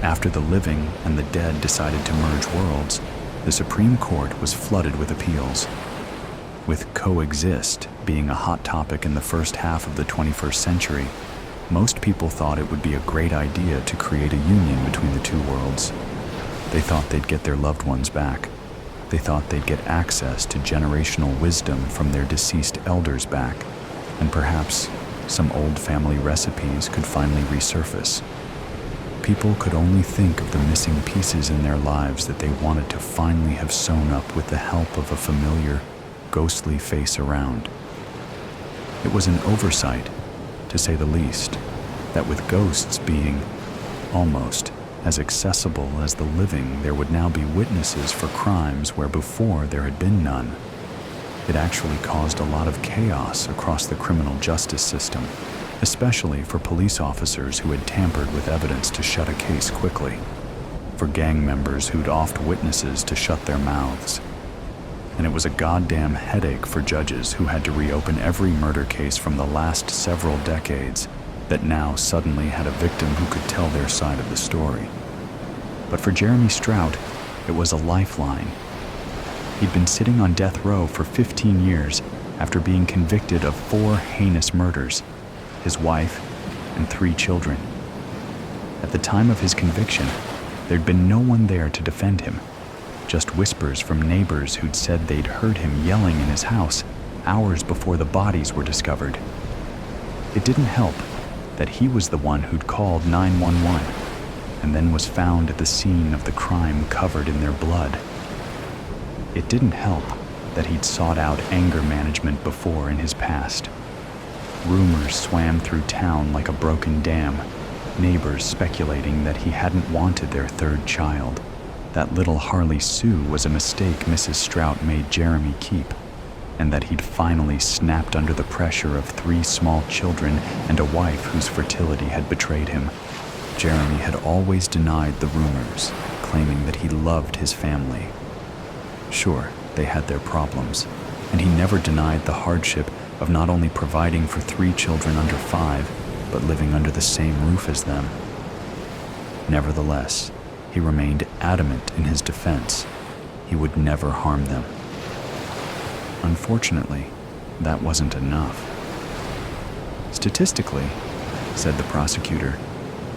After the living and the dead decided to merge worlds, the Supreme Court was flooded with appeals. With coexist being a hot topic in the first half of the 21st century, most people thought it would be a great idea to create a union between the two worlds. They thought they'd get their loved ones back. They thought they'd get access to generational wisdom from their deceased elders back, and perhaps some old family recipes could finally resurface. People could only think of the missing pieces in their lives that they wanted to finally have sewn up with the help of a familiar, ghostly face around. It was an oversight, to say the least, that with ghosts being almost as accessible as the living, there would now be witnesses for crimes where before there had been none. It actually caused a lot of chaos across the criminal justice system, especially for police officers who had tampered with evidence to shut a case quickly, for gang members who'd offed witnesses to shut their mouths. And it was a goddamn headache for judges who had to reopen every murder case from the last several decades that now suddenly had a victim who could tell their side of the story. But for Jeremy Strout, it was a lifeline. He'd been sitting on death row for 15 years after being convicted of 4 heinous murders, his wife, and 3 children. At the time of his conviction, there'd been no one there to defend him, just whispers from neighbors who'd said they'd heard him yelling in his house hours before the bodies were discovered. It didn't help that he was the one who'd called 911 and then was found at the scene of the crime covered in their blood. It didn't help that he'd sought out anger management before in his past. Rumors swam through town like a broken dam, neighbors speculating that he hadn't wanted their 3rd child. That little Harley Sue was a mistake Mrs. Strout made Jeremy keep, and that he'd finally snapped under the pressure of 3 small children and a wife whose fertility had betrayed him. Jeremy had always denied the rumors, claiming that he loved his family. Sure, they had their problems, and he never denied the hardship of not only providing for 3 children under 5, but living under the same roof as them. Nevertheless, he remained adamant in his defense. He would never harm them. Unfortunately, that wasn't enough. Statistically, said the prosecutor,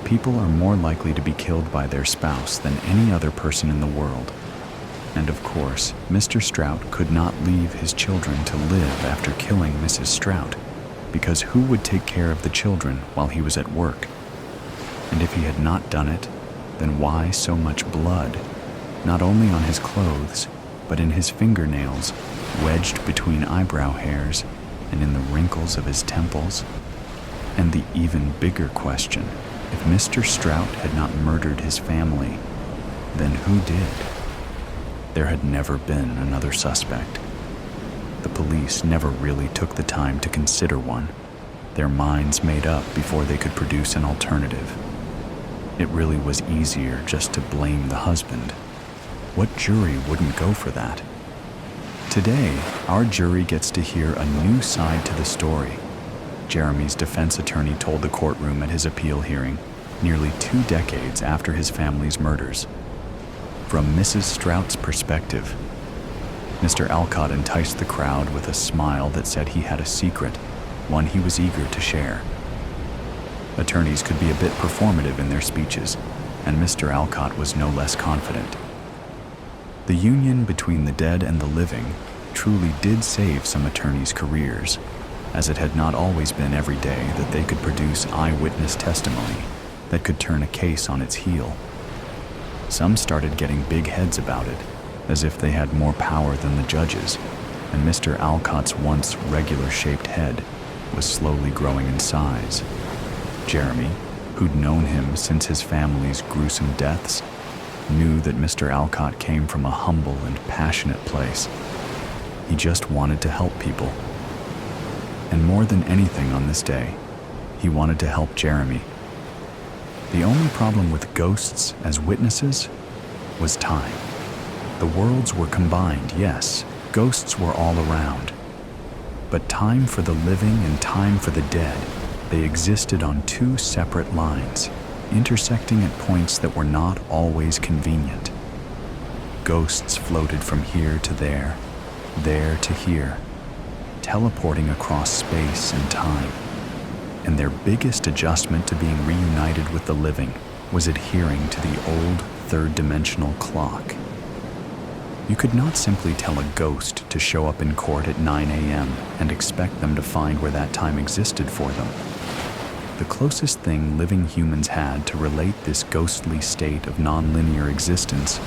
people are more likely to be killed by their spouse than any other person in the world. And of course, Mr. Strout could not leave his children to live after killing Mrs. Strout, because who would take care of the children while he was at work? And if he had not done it, then why so much blood, not only on his clothes, but in his fingernails, wedged between eyebrow hairs and in the wrinkles of his temples? And the even bigger question, if Mr. Strout had not murdered his family, then who did? There had never been another suspect. The police never really took the time to consider one, their minds made up before they could produce an alternative. It really was easier just to blame the husband. What jury wouldn't go for that? Today, our jury gets to hear a new side to the story. Jeremy's defense attorney told the courtroom at his appeal hearing, nearly 2 decades after his family's murders. From Mrs. Strout's perspective, Mr. Alcott enticed the crowd with a smile that said he had a secret, one he was eager to share. Attorneys could be a bit performative in their speeches, and Mr. Alcott was no less confident. The union between the dead and the living truly did save some attorneys' careers, as it had not always been every day that they could produce eyewitness testimony that could turn a case on its heel. Some started getting big heads about it, as if they had more power than the judges, and Mr. Alcott's once regular-shaped head was slowly growing in size. Jeremy, who'd known him since his family's gruesome deaths, knew that Mr. Alcott came from a humble and passionate place. He just wanted to help people. And more than anything on this day, he wanted to help Jeremy. The only problem with ghosts as witnesses was time. The worlds were combined, yes, ghosts were all around. But time for the living and time for the dead, they existed on 2 separate lines, intersecting at points that were not always convenient. Ghosts floated from here to there to here, teleporting across space and time. And their biggest adjustment to being reunited with the living was adhering to the old third-dimensional clock. You could not simply tell a ghost to show up in court at 9 a.m. and expect them to find where that time existed for them. The closest thing living humans had to relate this ghostly state of nonlinear existence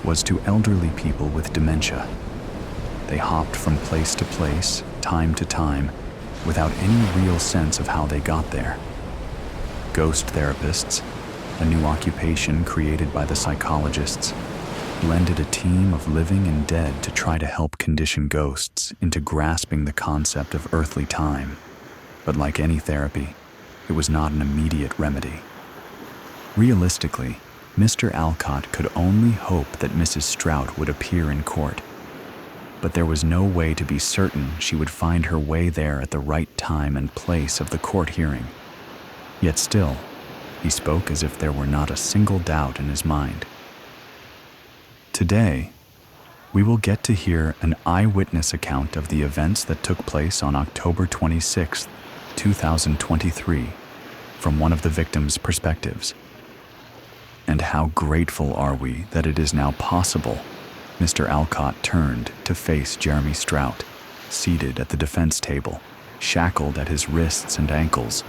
was to elderly people with dementia. They hopped from place to place, time to time, without any real sense of how they got there. Ghost therapists, a new occupation created by the psychologists, blended a team of living and dead to try to help condition ghosts into grasping the concept of earthly time. But like any therapy, it was not an immediate remedy. Realistically, Mr. Alcott could only hope that Mrs. Strout would appear in court. But there was no way to be certain she would find her way there at the right time and place of the court hearing. Yet still, he spoke as if there were not a single doubt in his mind. Today, we will get to hear an eyewitness account of the events that took place on October 26, 2023, from one of the victims' perspectives. And how grateful are we that it is now possible. Mr. Alcott turned to face Jeremy Strout, seated at the defense table, shackled at his wrists and ankles,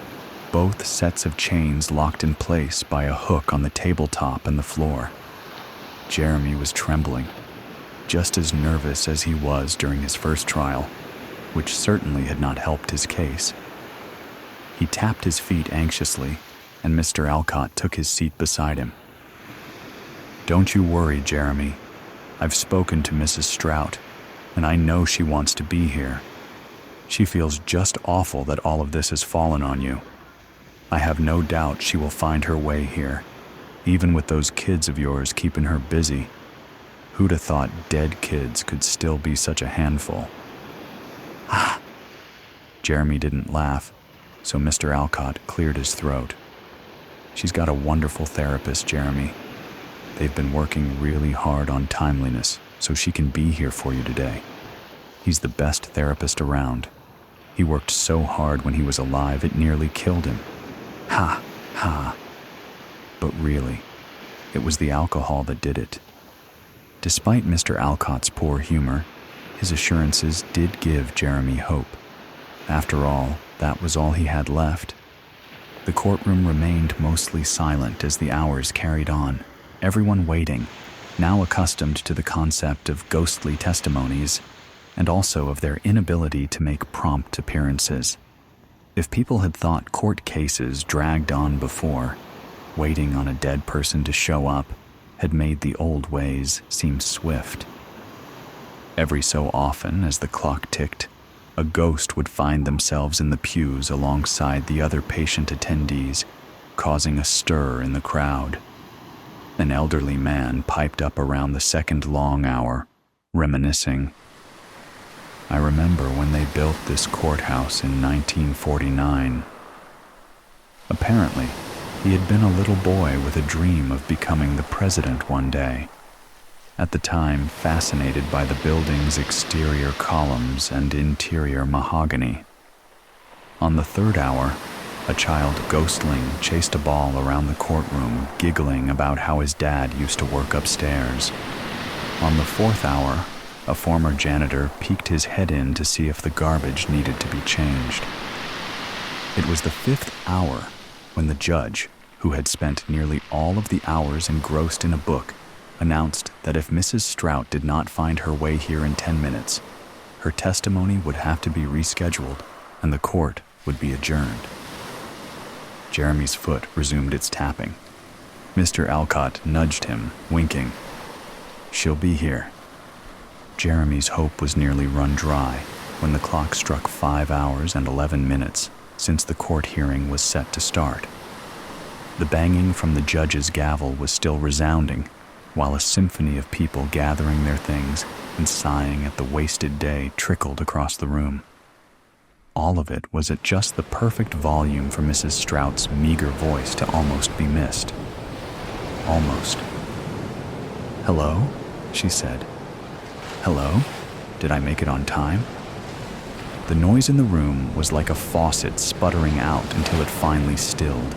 both sets of chains locked in place by a hook on the tabletop and the floor. Jeremy was trembling, just as nervous as he was during his first trial, which certainly had not helped his case. He tapped his feet anxiously, and Mr. Alcott took his seat beside him. "Don't you worry, Jeremy. I've spoken to Mrs. Strout, and I know she wants to be here. She feels just awful that all of this has fallen on you. I have no doubt she will find her way here, even with those kids of yours keeping her busy. Who'd have thought dead kids could still be such a handful?" "Ah!" Jeremy didn't laugh, so Mr. Alcott cleared his throat. "She's got a wonderful therapist, Jeremy. They've been working really hard on timeliness so she can be here for you today. He's the best therapist around. He worked so hard when he was alive it nearly killed him. Ha, ha. But really, it was the alcohol that did it. Despite Mr. Alcott's poor humor, his assurances did give Jeremy hope. After all, that was all he had left. The courtroom remained mostly silent as the hours carried on, everyone waiting, now accustomed to the concept of ghostly testimonies, and also of their inability to make prompt appearances. If people had thought court cases dragged on before, waiting on a dead person to show up had made the old ways seem swift. Every so often, as the clock ticked, a ghost would find themselves in the pews alongside the other patient attendees, causing a stir in the crowd. An elderly man piped up around the second long hour, reminiscing. I remember when they built this courthouse in 1949. Apparently, he had been a little boy with a dream of becoming the president one day. At the time, fascinated by the building's exterior columns and interior mahogany. On the third hour, a child ghostling chased a ball around the courtroom, giggling about how his dad used to work upstairs. On the fourth hour, a former janitor peeked his head in to see if the garbage needed to be changed. It was the fifth hour when the judge, who had spent nearly all of the hours engrossed in a book, announced that if Mrs. Strout did not find her way here in 10 minutes, her testimony would have to be rescheduled and the court would be adjourned. Jeremy's foot resumed its tapping. Mr. Alcott nudged him, winking. She'll be here. Jeremy's hope was nearly run dry when the clock struck 5 hours and 11 minutes since the court hearing was set to start. The banging from the judge's gavel was still resounding, while a symphony of people gathering their things and sighing at the wasted day trickled across the room. All of it was at just the perfect volume for Mrs. Strout's meager voice to almost be missed. Almost. "Hello?" she said. "Hello? Did I make it on time?" The noise in the room was like a faucet sputtering out until it finally stilled.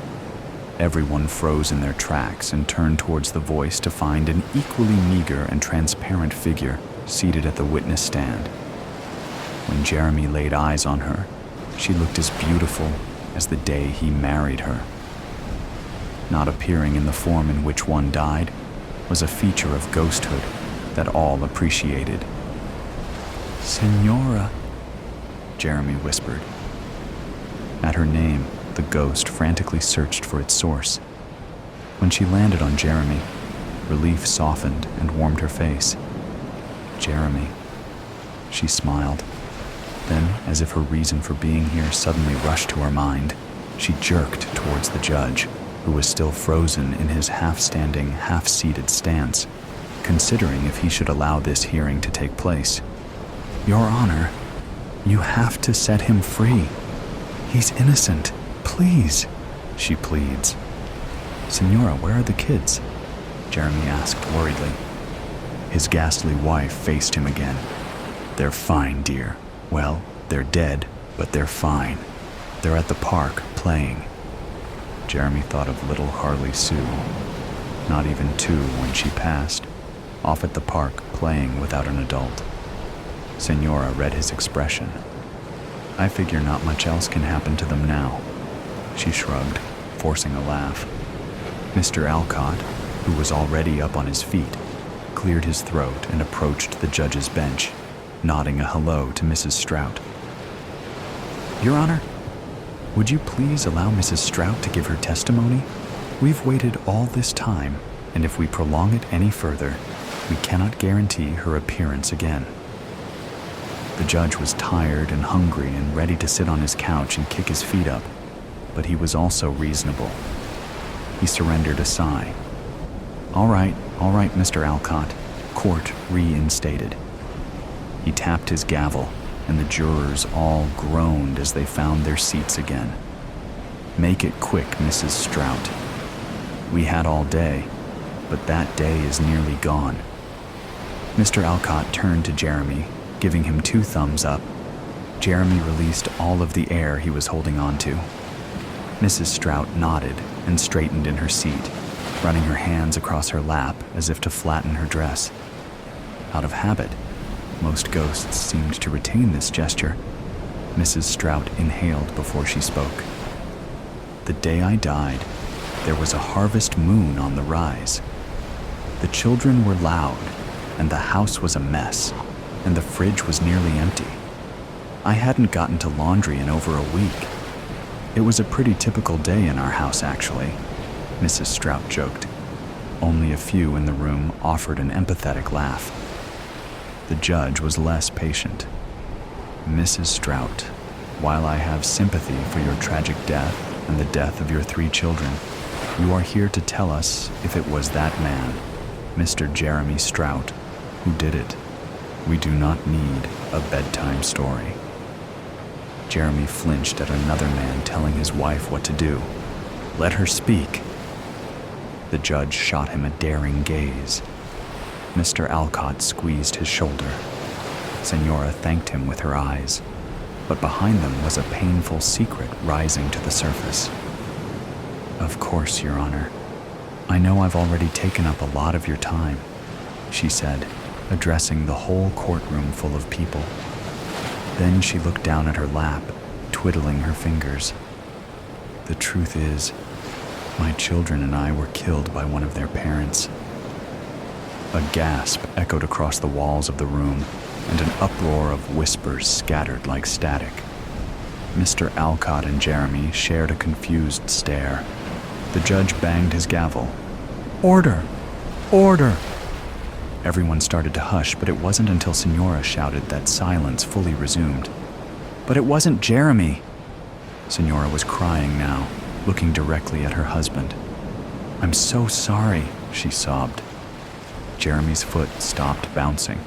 Everyone froze in their tracks and turned towards the voice to find an equally meager and transparent figure seated at the witness stand. When Jeremy laid eyes on her, she looked as beautiful as the day he married her. Not appearing in the form in which one died was a feature of ghosthood that all appreciated. "Senora," Jeremy whispered. At her name, the ghost frantically searched for its source. When she landed on Jeremy, relief softened and warmed her face. "Jeremy," she smiled. Then, as if her reason for being here suddenly rushed to her mind, she jerked towards the judge, who was still frozen in his half-standing, half-seated stance, considering if he should allow this hearing to take place. "Your Honor, you have to set him free. He's innocent. Please," she pleads. "Senora, where are the kids?" Jeremy asked worriedly. His ghastly wife faced him again. "They're fine, dear. Well, they're dead, but they're fine. They're at the park, playing." Jeremy thought of little Harley Sue, not even 2 when she passed, off at the park playing without an adult. Senora read his expression. "I figure not much else can happen to them now." She shrugged, forcing a laugh. Mr. Alcott, who was already up on his feet, cleared his throat and approached the judge's bench, nodding a hello to Mrs. Strout. "Your Honor, would you please allow Mrs. Strout to give her testimony? We've waited all this time, and if we prolong it any further, we cannot guarantee her appearance again." The judge was tired and hungry and ready to sit on his couch and kick his feet up, but he was also reasonable. He surrendered a sigh. All right, Mr. Alcott. Court reinstated." He tapped his gavel, and the jurors all groaned as they found their seats again. "Make it quick, Mrs. Strout. We had all day, but that day is nearly gone." Mr. Alcott turned to Jeremy, giving him 2 thumbs up. Jeremy released all of the air he was holding on to. Mrs. Strout nodded and straightened in her seat, running her hands across her lap as if to flatten her dress. Out of habit, most ghosts seemed to retain this gesture. Mrs. Strout inhaled before she spoke. The day I died, there was a harvest moon on the rise. The children were loud, and the house was a mess, and the fridge was nearly empty. I hadn't gotten to laundry in over a week. It was a pretty typical day in our house, actually, Mrs. Strout joked. Only a few in the room offered an empathetic laugh. The judge was less patient. Mrs. Strout, while I have sympathy for your tragic death and the death of your 3 children, you are here to tell us if it was that man, Mr. Jeremy Strout, who did it. We do not need a bedtime story. Jeremy flinched at another man telling his wife what to do. Let her speak. The judge shot him a daring gaze. Mr. Alcott squeezed his shoulder. Senora thanked him with her eyes, but behind them was a painful secret rising to the surface. Of course, Your Honor. I know I've already taken up a lot of your time, she said, addressing the whole courtroom full of people. Then she looked down at her lap, twiddling her fingers. The truth is, my children and I were killed by one of their parents. A gasp echoed across the walls of the room, and an uproar of whispers scattered like static. Mr. Alcott and Jeremy shared a confused stare. The judge banged his gavel. Order! Order! Everyone started to hush, but it wasn't until Senora shouted that silence fully resumed. But it wasn't Jeremy! Senora was crying now, looking directly at her husband. I'm so sorry, she sobbed. Jeremy's foot stopped bouncing.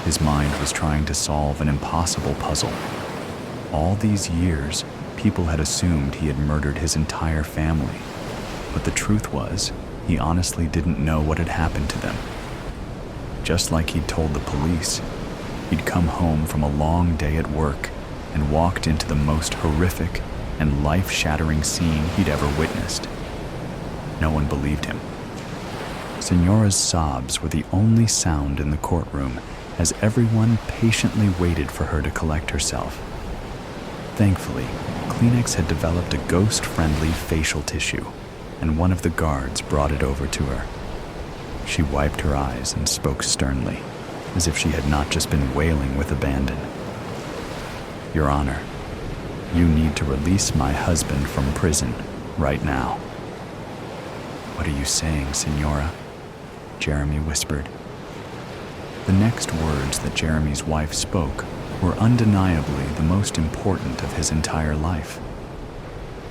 His mind was trying to solve an impossible puzzle. All these years, people had assumed he had murdered his entire family. But the truth was, he honestly didn't know what had happened to them. Just like he'd told the police, he'd come home from a long day at work and walked into the most horrific and life-shattering scene he'd ever witnessed. No one believed him. Senora's sobs were the only sound in the courtroom as everyone patiently waited for her to collect herself. Thankfully, Kleenex had developed a ghost-friendly facial tissue, and one of the guards brought it over to her. She wiped her eyes and spoke sternly, as if she had not just been wailing with abandon. Your Honor, you need to release my husband from prison right now. What are you saying, Senora? Jeremy whispered. The next words that Jeremy's wife spoke were undeniably the most important of his entire life.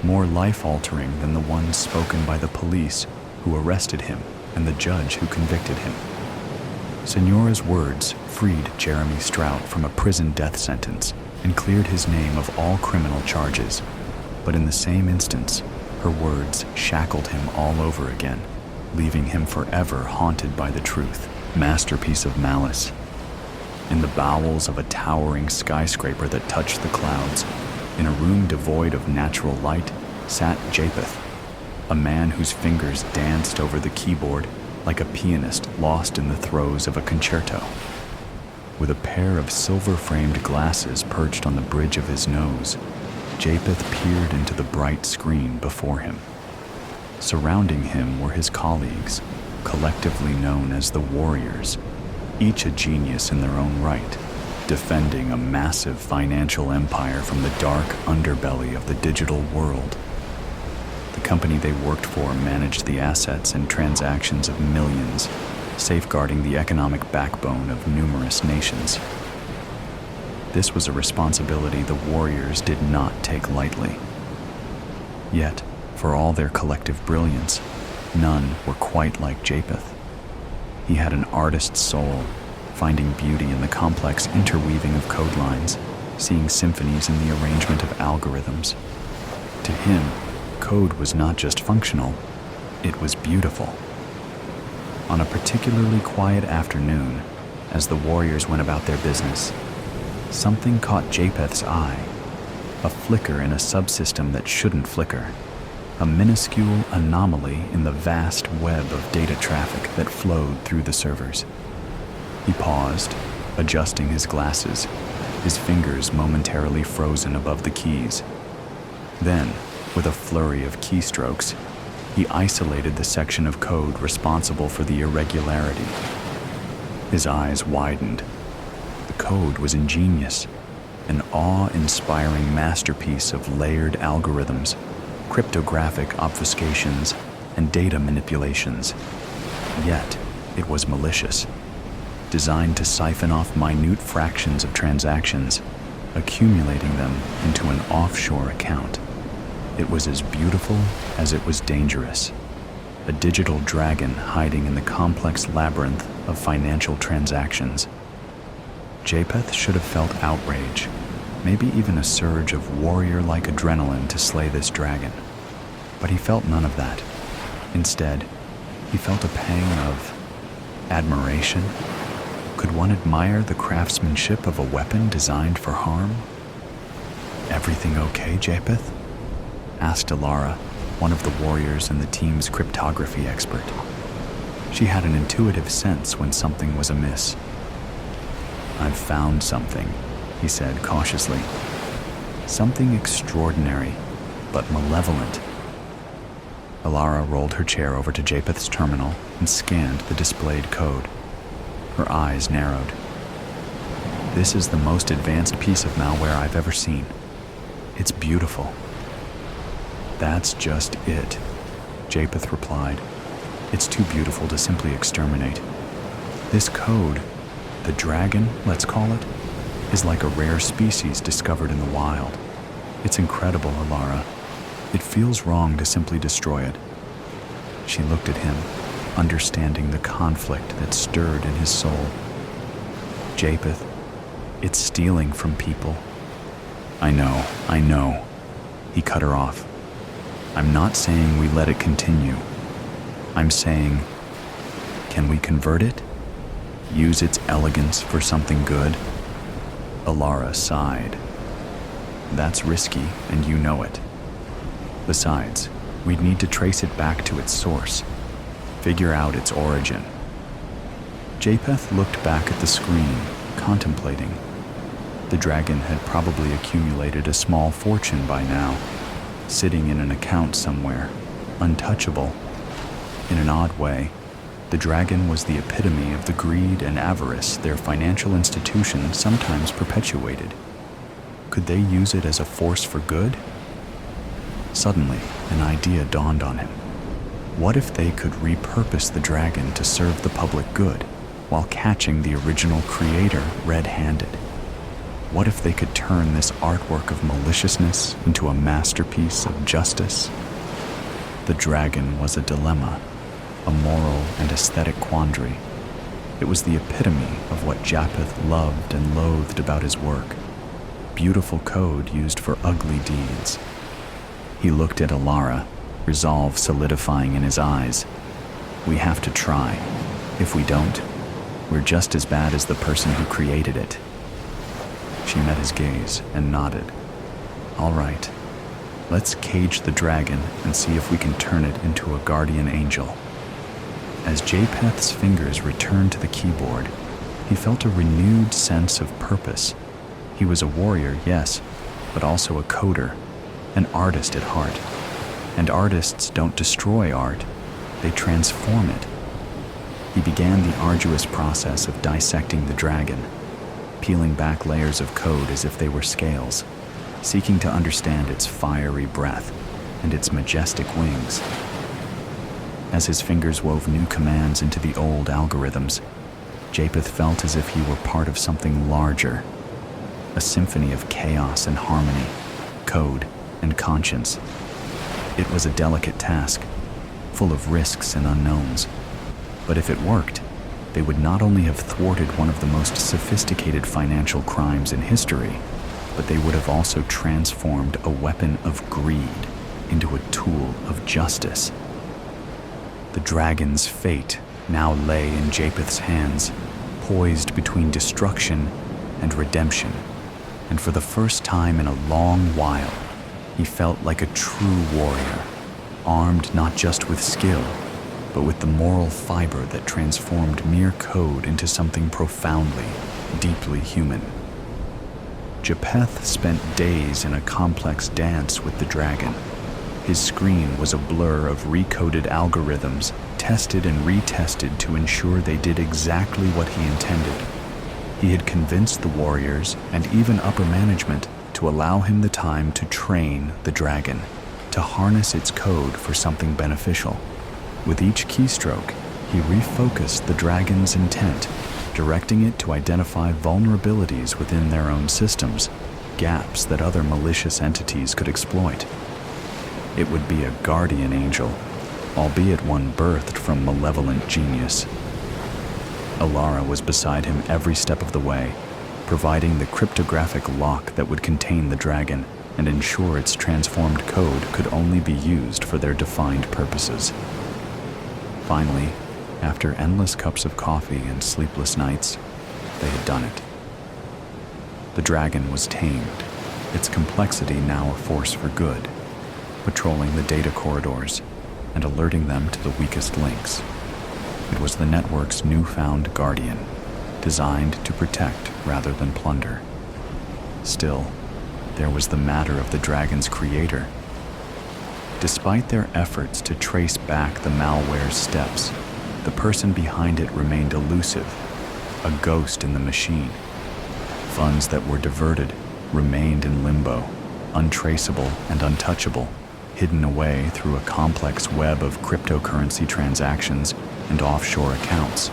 More life-altering than the ones spoken by the police who arrested him and the judge who convicted him. Senora's words freed Jeremy Strout from a prison death sentence and cleared his name of all criminal charges. But in the same instance, her words shackled him all over again, leaving him forever haunted by the truth, masterpiece of malice. In the bowels of a towering skyscraper that touched the clouds, in a room devoid of natural light, sat Japheth, a man whose fingers danced over the keyboard like a pianist lost in the throes of a concerto. With a pair of silver-framed glasses perched on the bridge of his nose, Japheth peered into the bright screen before him. Surrounding him were his colleagues, collectively known as the Warriors, each a genius in their own right, defending a massive financial empire from the dark underbelly of the digital world. The company they worked for managed the assets and transactions of millions, safeguarding the economic backbone of numerous nations. This was a responsibility the Warriors did not take lightly. Yet, for all their collective brilliance, none were quite like Japheth. He had an artist's soul, finding beauty in the complex interweaving of code lines, seeing symphonies in the arrangement of algorithms. To him, code was not just functional, it was beautiful. On a particularly quiet afternoon, as the warriors went about their business, something caught Japheth's eye, a flicker in a subsystem that shouldn't flicker, a minuscule anomaly in the vast web of data traffic that flowed through the servers. He paused, adjusting his glasses, his fingers momentarily frozen above the keys. Then, with a flurry of keystrokes, he isolated the section of code responsible for the irregularity. His eyes widened. The code was ingenious, an awe-inspiring masterpiece of layered algorithms, cryptographic obfuscations, and data manipulations. Yet, it was malicious, designed to siphon off minute fractions of transactions, accumulating them into an offshore account. It was as beautiful as it was dangerous, a digital dragon hiding in the complex labyrinth of financial transactions. Japheth should have felt outrage, maybe even a surge of warrior-like adrenaline to slay this dragon. But he felt none of that. Instead, he felt a pang of admiration. Could one admire the craftsmanship of a weapon designed for harm? "Everything okay, Japheth?" asked Alara, one of the warriors and the team's cryptography expert. She had an intuitive sense when something was amiss. "I've found something," he said cautiously. "Something extraordinary, but malevolent." Alara rolled her chair over to Japheth's terminal and scanned the displayed code. Her eyes narrowed. "This is the most advanced piece of malware I've ever seen. It's beautiful." "That's just it," Japheth replied. "It's too beautiful to simply exterminate. This code, the dragon, let's call it, is like a rare species discovered in the wild. It's incredible, Alara. It feels wrong to simply destroy it." She looked at him, understanding the conflict that stirred in his soul. "Japheth, it's stealing from people." I know. He cut her off. "I'm not saying we let it continue. I'm saying, can we convert it? Use its elegance for something good?" Alara sighed. "That's risky, and you know it. Besides, we'd need to trace it back to its source, figure out its origin." Japheth looked back at the screen, contemplating. The dragon had probably accumulated a small fortune by now, sitting in an account somewhere, untouchable. In an odd way, the dragon was the epitome of the greed and avarice their financial institution sometimes perpetuated. Could they use it as a force for good? Suddenly, an idea dawned on him. What if they could repurpose the dragon to serve the public good, while catching the original creator red-handed? What if they could turn this artwork of maliciousness into a masterpiece of justice? The dragon was a dilemma, a moral and aesthetic quandary. It was the epitome of what Japheth loved and loathed about his work. Beautiful code used for ugly deeds. He looked at Alara, resolve solidifying in his eyes. "We have to try. If we don't, we're just as bad as the person who created it." She met his gaze and nodded. "All right, let's cage the dragon and see if we can turn it into a guardian angel." As Japheth's fingers returned to the keyboard, he felt a renewed sense of purpose. He was a warrior, yes, but also a coder, an artist at heart. And artists don't destroy art, they transform it. He began the arduous process of dissecting the dragon, peeling back layers of code as if they were scales, seeking to understand its fiery breath and its majestic wings. As his fingers wove new commands into the old algorithms, Japheth felt as if he were part of something larger, a symphony of chaos and harmony, code and conscience. It was a delicate task, full of risks and unknowns. But if it worked, they would not only have thwarted one of the most sophisticated financial crimes in history, but they would have also transformed a weapon of greed into a tool of justice. The dragon's fate now lay in Japheth's hands, poised between destruction and redemption, and for the first time in a long while, he felt like a true warrior, armed not just with skill, but with the moral fiber that transformed mere code into something profoundly, deeply human. Japheth spent days in a complex dance with the dragon. His screen was a blur of recoded algorithms, tested and retested to ensure they did exactly what he intended. He had convinced the warriors and even upper management to allow him the time to train the dragon, to harness its code for something beneficial. With each keystroke, he refocused the dragon's intent, directing it to identify vulnerabilities within their own systems, gaps that other malicious entities could exploit. It would be a guardian angel, albeit one birthed from malevolent genius. Alara was beside him every step of the way, providing the cryptographic lock that would contain the dragon and ensure its transformed code could only be used for their defined purposes. Finally, after endless cups of coffee and sleepless nights, they had done it. The dragon was tamed, its complexity now a force for good, patrolling the data corridors and alerting them to the weakest links. It was the network's newfound guardian, designed to protect rather than plunder. Still, there was the matter of the dragon's creator. Despite their efforts to trace back the malware's steps, the person behind it remained elusive, a ghost in the machine. Funds that were diverted remained in limbo, untraceable and untouchable, hidden away through a complex web of cryptocurrency transactions and offshore accounts.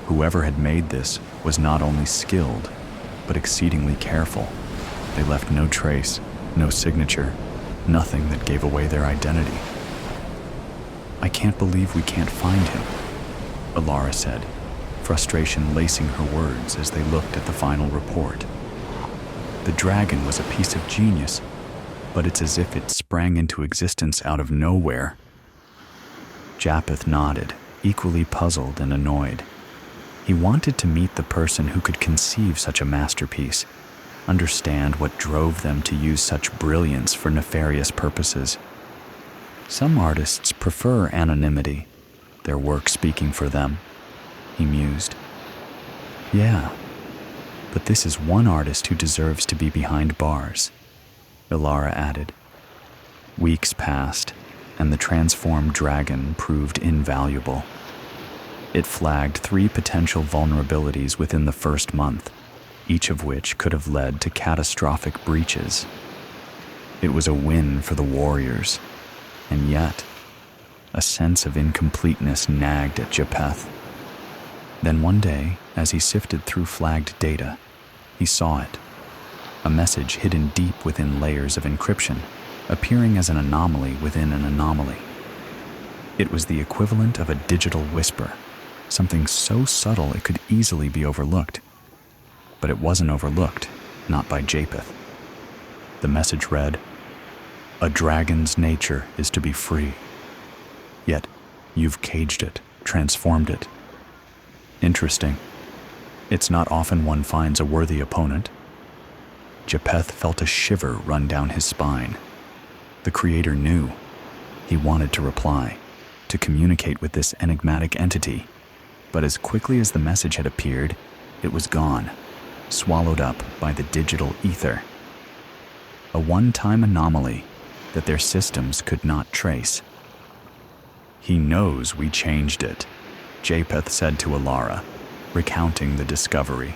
Whoever had made this was not only skilled, but exceedingly careful. They left no trace, no signature, nothing that gave away their identity. "I can't believe we can't find him," Alara said, frustration lacing her words as they looked at the final report. The dragon was a piece of genius, but it's as if it sprang into existence out of nowhere. Japheth nodded, equally puzzled and annoyed. He wanted to meet the person who could conceive such a masterpiece, understand what drove them to use such brilliance for nefarious purposes. Some artists prefer anonymity, their work speaking for them, he mused. Yeah, but this is one artist who deserves to be behind bars, Alara added. Weeks passed, and the transformed dragon proved invaluable. It flagged 3 potential vulnerabilities within the first month, each of which could have led to catastrophic breaches. It was a win for the warriors, and yet a sense of incompleteness nagged at Japheth. Then one day, as he sifted through flagged data, he saw it, a message hidden deep within layers of encryption, appearing as an anomaly within an anomaly. It was the equivalent of a digital whisper, something so subtle it could easily be overlooked. But it wasn't overlooked, not by Japheth. The message read, "A dragon's nature is to be free. Yet, you've caged it, transformed it. Interesting. It's not often one finds a worthy opponent." Japheth felt a shiver run down his spine. The creator knew. He wanted to reply, to communicate with this enigmatic entity. But as quickly as the message had appeared, it was gone, swallowed up by the digital ether. A one-time anomaly that their systems could not trace. "He knows we changed it," Japheth said to Alara, recounting the discovery.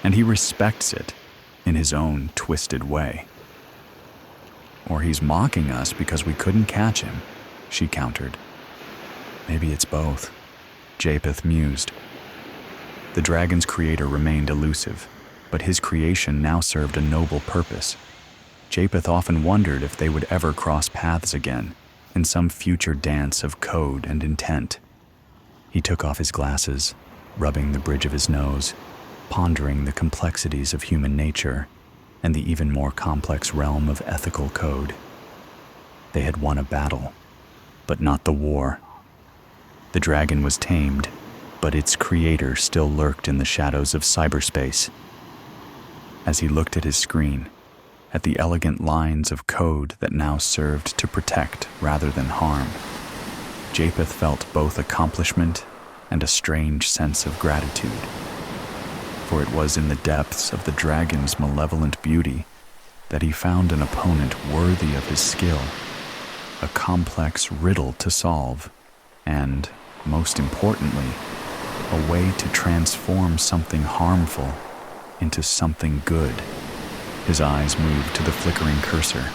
"And he respects it in his own twisted way." "Or he's mocking us because we couldn't catch him," she countered. "Maybe it's both," Japheth mused. The dragon's creator remained elusive, but his creation now served a noble purpose. Japheth often wondered if they would ever cross paths again, in some future dance of code and intent. He took off his glasses, rubbing the bridge of his nose, pondering the complexities of human nature and the even more complex realm of ethical code. They had won a battle, but not the war. The dragon was tamed, but its creator still lurked in the shadows of cyberspace. As he looked at his screen, at the elegant lines of code that now served to protect rather than harm, Japheth felt both accomplishment and a strange sense of gratitude. For it was in the depths of the dragon's malevolent beauty that he found an opponent worthy of his skill, a complex riddle to solve, and, most importantly, a way to transform something harmful into something good. His eyes moved to the flickering cursor,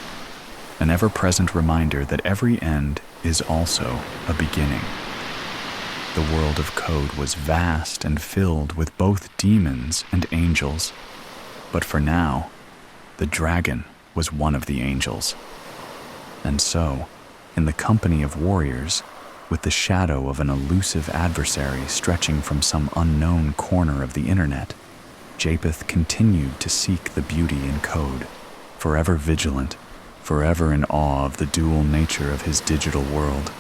an ever-present reminder that every end is also a beginning. The world of code was vast and filled with both demons and angels, but for now, the dragon was one of the angels. And so, in the company of warriors, with the shadow of an elusive adversary stretching from some unknown corner of the internet, Japheth continued to seek the beauty in code, forever vigilant, forever in awe of the dual nature of his digital world.